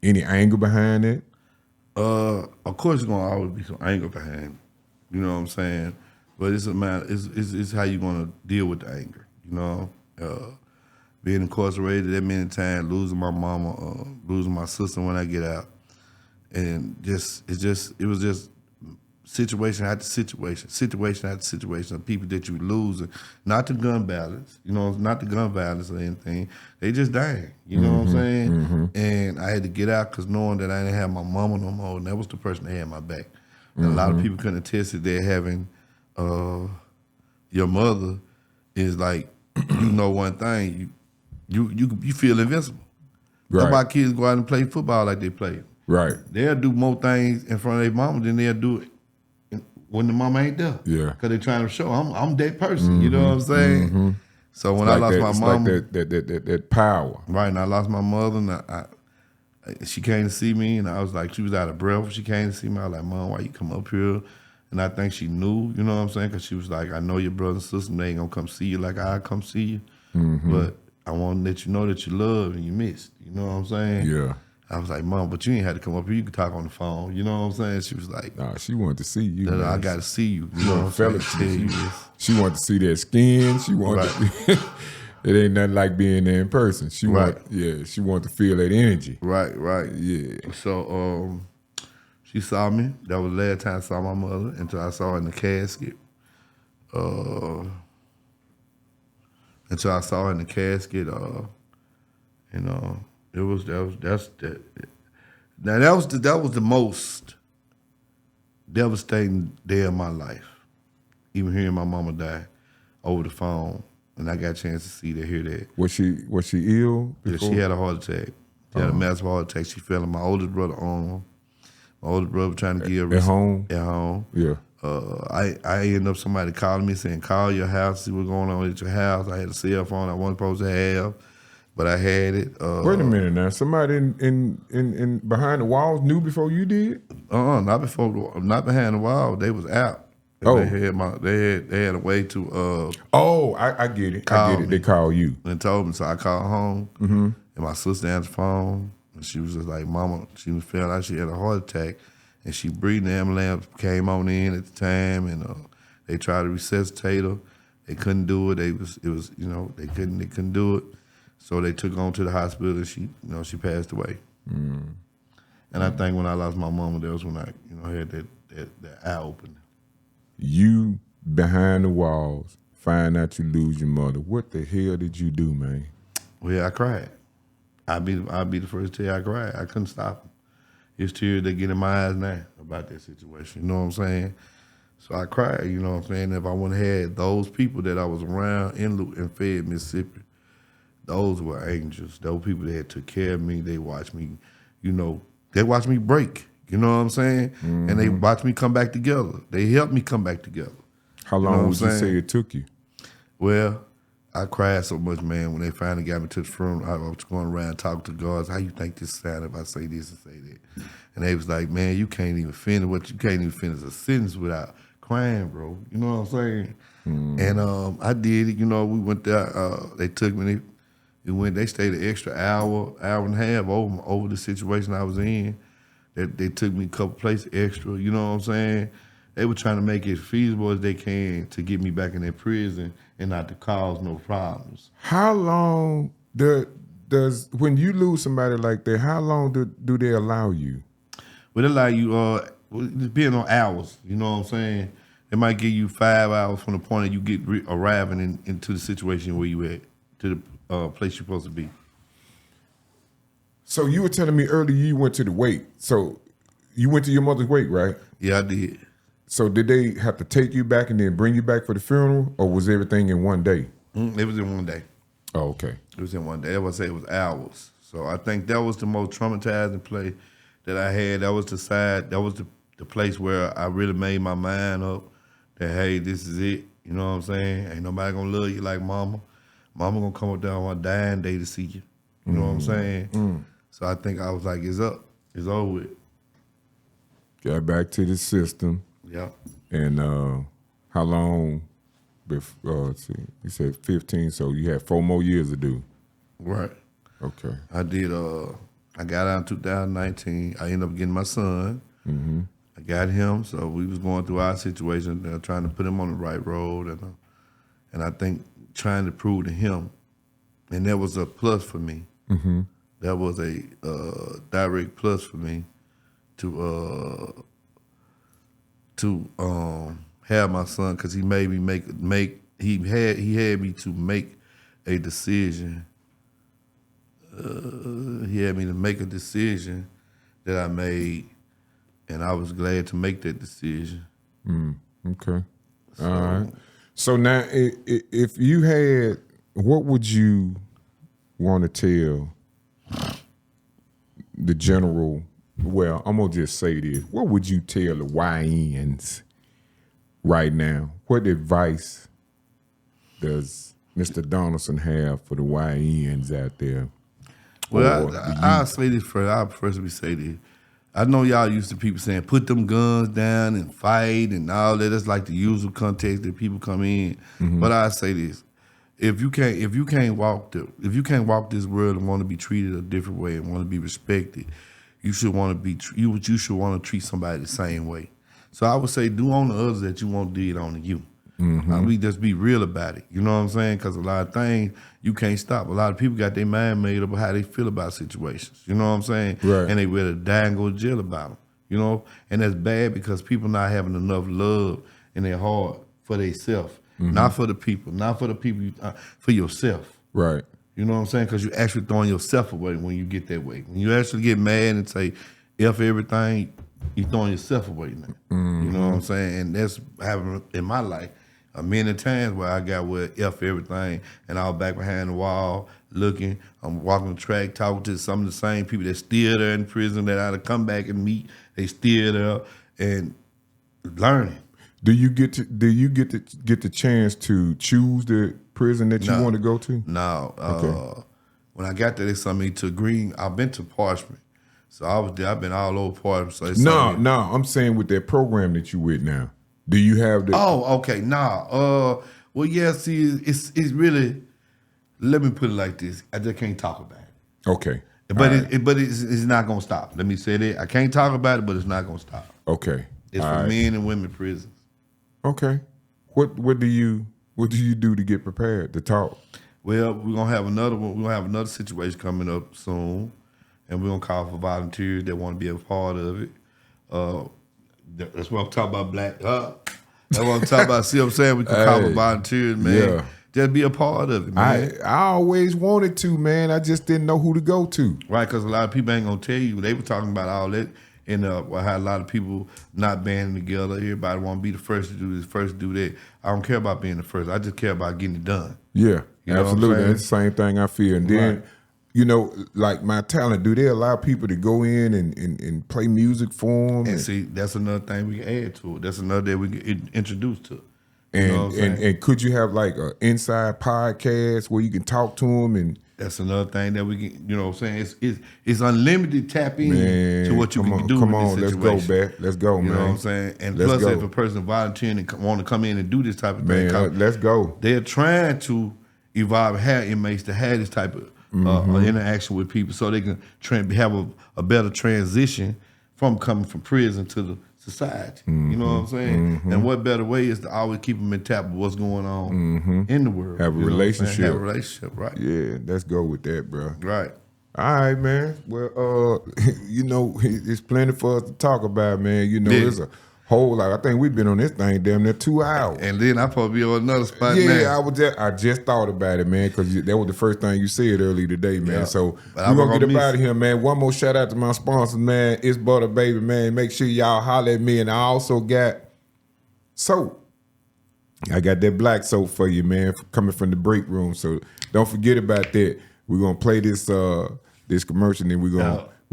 Any anger behind that? Of course, there's gonna always be some anger behind it. You know what I'm saying? But it's a matter. It's how you gonna deal with the anger. Being incarcerated that many times, losing my mama, losing my sister when I get out, and it was just situation after situation of people that you lose, not the gun violence, not the gun violence or anything. They just dying, you know what I'm saying? And I had to get out because knowing that I didn't have my mama no more, and that was the person that had my back. And a lot of people couldn't attest to that having your mother is like, one thing, you feel invincible. Right. That's why kids go out and play football like they play. Right. They'll do more things in front of their mama than they'll do it when the mama ain't there. Yeah. Because they're trying to show I'm that person. You know what I'm saying? So when I lost my mama, like that power. Right, and I lost my mother, and she came to see me, and I was like, she was out of breath when she came to see me. I was like, Mom, why you come up here? And I think she knew, you know what I'm saying? Because she was like, I know your brother and sister, they ain't going to come see you like I come see you. But I want to let you know that you love and you missed. You know what I'm saying? Yeah. I was like, Mom, but you ain't had to come up here. You could talk on the phone. You know what I'm saying? She was like, Nah, she wanted to see you. I got to see you. You know what I'm saying? She wanted to see that skin. She wanted it ain't nothing like being there in person. She wanted to feel that energy. Right. Yeah. So she saw me. That was the last time I saw my mother until I saw her in the casket. You know, that was the most devastating day of my life. Even hearing my mama die over the phone, and I got a chance to see that, hear that. Was she ill before? Yeah, she had a heart attack. She had a massive heart attack. She fell in my oldest brother arm. My older brother trying to get her at home. At home. Yeah. I ended up somebody calling me saying, call your house, see what's going on at your house. I had a cell phone I wasn't supposed to have, but I had it. Wait a minute now. Somebody in behind the walls knew before you did? Not behind the wall. They was out. Oh. They had a way to I get it. I get it. They call you. And told me, so I called home and my sister answered the phone and she was just like, Mama, she was feeling like she had a heart attack. And she breathing. The ambulance came on in at the time, and they tried to resuscitate her. They couldn't do it. They couldn't do it. So they took her on to the hospital, and she passed away. And I think when I lost my mama, that was when I had that eye opening. You behind the walls, find out you lose your mother. What the hell did you do, man? Well, I cried. I'll be the first to tell you I cried. I couldn't stop them. It's tears that get in my eyes now about that situation. You know what I'm saying? So I cried, you know what I'm saying? If I wouldn't have had those people that I was around in Fayette, Mississippi, those were angels. Those people that took care of me, they watched me, they watched me break. You know what I'm saying? And they watched me come back together. They helped me come back together. How long would you say it took you? Well, I cried so much, man, when they finally got me to the funeral. I was going around talking to guards, how you think this sound if I say this and say that? And they was like, man, you can't even finish a sentence without crying, bro. You know what I'm saying? And I did it, we went there, they took me, they stayed an extra hour and a half over the situation I was in. They took me a couple places extra, you know what I'm saying? They were trying to make it feasible as they can to get me back in their prison and not to cause no problems. How long does when you lose somebody like that, how long do they allow you? Well, they allow you, depending on hours, you know what I'm saying? They might give you 5 hours from the point that you get arriving into the situation where you at, to the place you're supposed to be. So you were telling me earlier you went to the wake. So you went to your mother's wake, right? Yeah, I did. So did they have to take you back and then bring you back for the funeral, or was everything in one day? It was in one day. Oh, okay. It was in one day. I would say it was hours. So I think that was the most traumatizing play that I had. That was the place where I really made my mind up that, hey, this is it. You know what I'm saying? Ain't nobody gonna love you like mama. Mama gonna come up there on my dying day to see you. You know what I'm saying? So I think I was like, it's up. It's over with. Got back to the system. Yeah. And how long before, let's see, you said 15, so you had 4 more years to do. Right. Okay. I did, I got out in 2019. I ended up getting my son. I got him, so we was going through our situation, trying to put him on the right road. And I think trying to prove to him, and that was a plus for me. That was a direct plus for me to have my son, because he made me he had me to make a decision. He had me to make a decision that I made, and I was glad to make that decision. Okay. All right. So now, if you had, what would you want to tell the general? Well, I'm gonna just say this. What would you tell the YNs right now? What advice does Mr. Donelson have for the YNs out there? Well, I'll say this first. I'll first say this. I know y'all used to people saying put them guns down and fight and all that. That's like the usual context that people come in. But I say this: if you can't walk this world and want to be treated a different way and want to be respected, you should want to treat somebody the same way. So I would say do on the others that you won't do it on you. We just be real about it. You know what I'm saying? Because a lot of things you can't stop. A lot of people got their mind made up of how they feel about situations. You know what I'm saying? Right. And they rather die and go to jail about them. You know? And that's bad because people not having enough love in their heart for themselves. Not for the people. Not for the people. For yourself. Right. You know what I'm saying? Because you're actually throwing yourself away when you get that way. When you actually get mad and say, F everything, you're throwing yourself away now. You know what I'm saying? And that's happened in my life. Many times where I got with F everything and I was back behind the wall looking, I'm walking the track, talking to some of the same people that still there in prison that I had to come back and meet. They still there and learning. Do you get the chance to choose the prison that you want to go to? No. Okay. When I got there, they sent me to Green. I've been to Parchment. So I was there. I've been all over Parchment. So No, I'm saying with that program that you with now. Do you have the? Oh, okay. Nah. Well, yeah. See, it's really. Let me put it like this. I just can't talk about it. Okay. But it's not gonna stop. Let me say that. I can't talk about it, but it's not gonna stop. Okay. It's for men and women prisons. Okay. What do you do to get prepared to talk? Well, we're gonna have another one. We're gonna have another situation coming up soon, and we're gonna call for volunteers that want to be a part of it. That's what I'm talking about, Blakk. That's what I'm talking about. See what I'm saying? We can call for volunteers, man. Yeah. Just be a part of it, man. I always wanted to, man. I just didn't know who to go to. Right, because a lot of people ain't gonna tell you. They were talking about all that, and how a lot of people not banding together. Everybody want to be the first to do this, first to do that. I don't care about being the first. I just care about getting it done. Yeah, You know absolutely. That's the same thing I feel. And then, Right. you know, like my talent, do they allow people to go in and play music for them? And see, that's another thing we can add to it. That's another that we can introduce to. You And, know what I'm saying? and could you have like an inside podcast where you can talk to them and That's another thing that we can, you know what I'm saying? It's unlimited tap in to what you can do come in on, this let's situation. go, back. Let's go, You man. know what I'm saying? And Let's plus, go. if a person volunteering and want to come in and do this type of thing, Man, let's go. they're trying to evolve, have inmates to have this type of interaction with people so they can have a better transition from coming from prison to the society. You know what I'm saying? And what better way is to always keep them in tap with what's going on in the world. Have a You know what I'm saying? relationship. Have a relationship, right. Yeah, let's go with that, bro. Right. All right, man. Well, you know, it's plenty for us to talk about, man. You know, Yeah. there's a whole lot. I think we've been on this thing damn near 2 hours. And then I probably be on another spot Yeah, now. I just thought about it, man, because that was the first thing you said earlier today, man. Yeah. So But we're I'm gonna get gonna up out miss of here, man. One more shout out to my sponsors, man. It's Butter Baby, man. Make sure y'all holler at me. And I also got soap. I got that black soap for you, man, coming from the break room. So don't forget about that. We're gonna play this this commercial, and then we're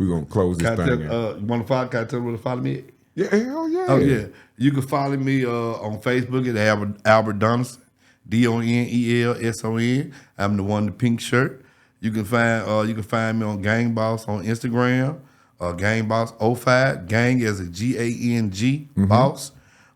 gonna close this thing. You want to follow? Can I tell them where to follow me? Yeah, hell yeah. Oh yeah, you can follow me on Facebook at Albert Donelson, DONELSON. I'm the one in the pink shirt. You can find me on Gang Boss on Instagram, Gang Boss 05. Gang as a GANG Boss.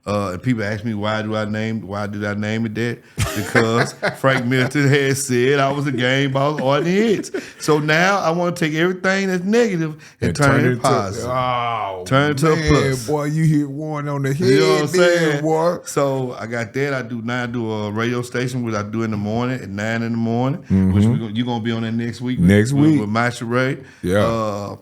And people ask me why did I name it that? Because Frank Melton had said I was a gang boss on the hits. So now I want to take everything that's negative and turn it positive. Turn it to a plus. Boy, you hit one on the head, You know what I'm saying? boy. So I got that. I do a radio station, which I do in the morning at 9 in the morning, which you're going to be on that next week. Next week. With Masha Ray. Yeah.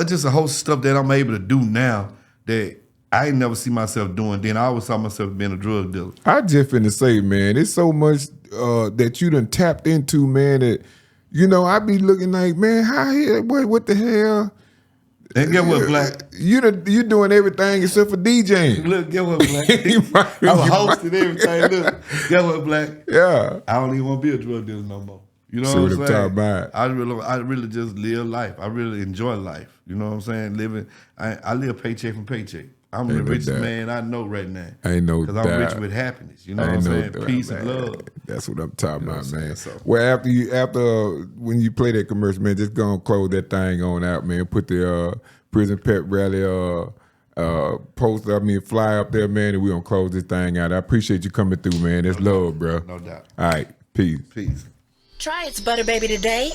Just a whole stuff that I'm able to do now that I ain't never see myself doing then. I always saw myself being a drug dealer. I just finna say, man, it's so much that you done tapped into, man, that, you know, I be looking like, man, how here, what the hell? And get what, Blakk? You doing everything except for DJing. Look, get what, Blakk? I was hosting everything. Look, get what, Blakk? Yeah. I don't even want to be a drug dealer no more. You know See what what I'm I'm saying? talking about. I really just live life. I really enjoy life. You know what I'm saying? I live paycheck from paycheck. I'm the richest man I know right now. Ain't no Because I'm rich doubt. with happiness. You know what I'm saying? Peace and love. That's what I'm talking You know about, what I'm man. saying? So- Well, after when you play that commercial, man, just go and close that thing on out, man. Put Prison Pep Rally poster, fly up there, man, and we gonna close this thing out. I appreciate you coming through, man. That's love, bro. No doubt. All right, peace. Peace. Try its Butter Baby today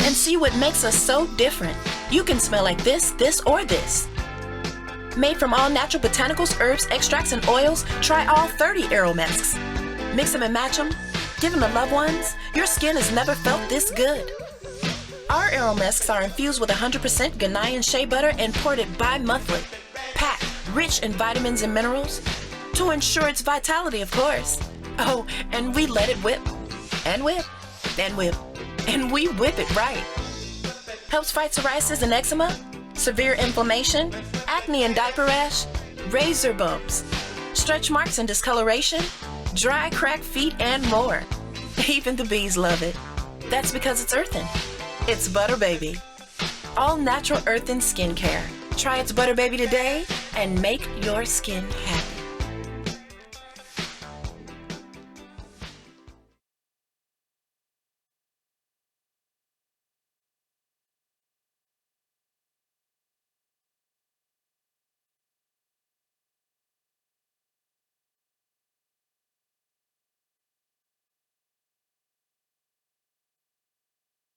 and see what makes us so different. You can smell like this, or this. Made from all natural botanicals, herbs, extracts, and oils, try all 30 aromatics. Mix them and match them. Give them to loved ones. Your skin has never felt this good. Our aromatics are infused with 100% Ghanaian shea butter and ported bi-monthly. Packed, rich in vitamins and minerals to ensure its vitality, of course. Oh, and we let it whip and whip and whip, and we whip it right. Helps fight psoriasis and eczema, severe inflammation, acne and diaper rash, razor bumps, stretch marks and discoloration, dry, cracked feet, and more. Even the bees love it. That's because it's earthen. It's Butter Baby. All natural earthen skincare. Try its Butter Baby today and make your skin happy.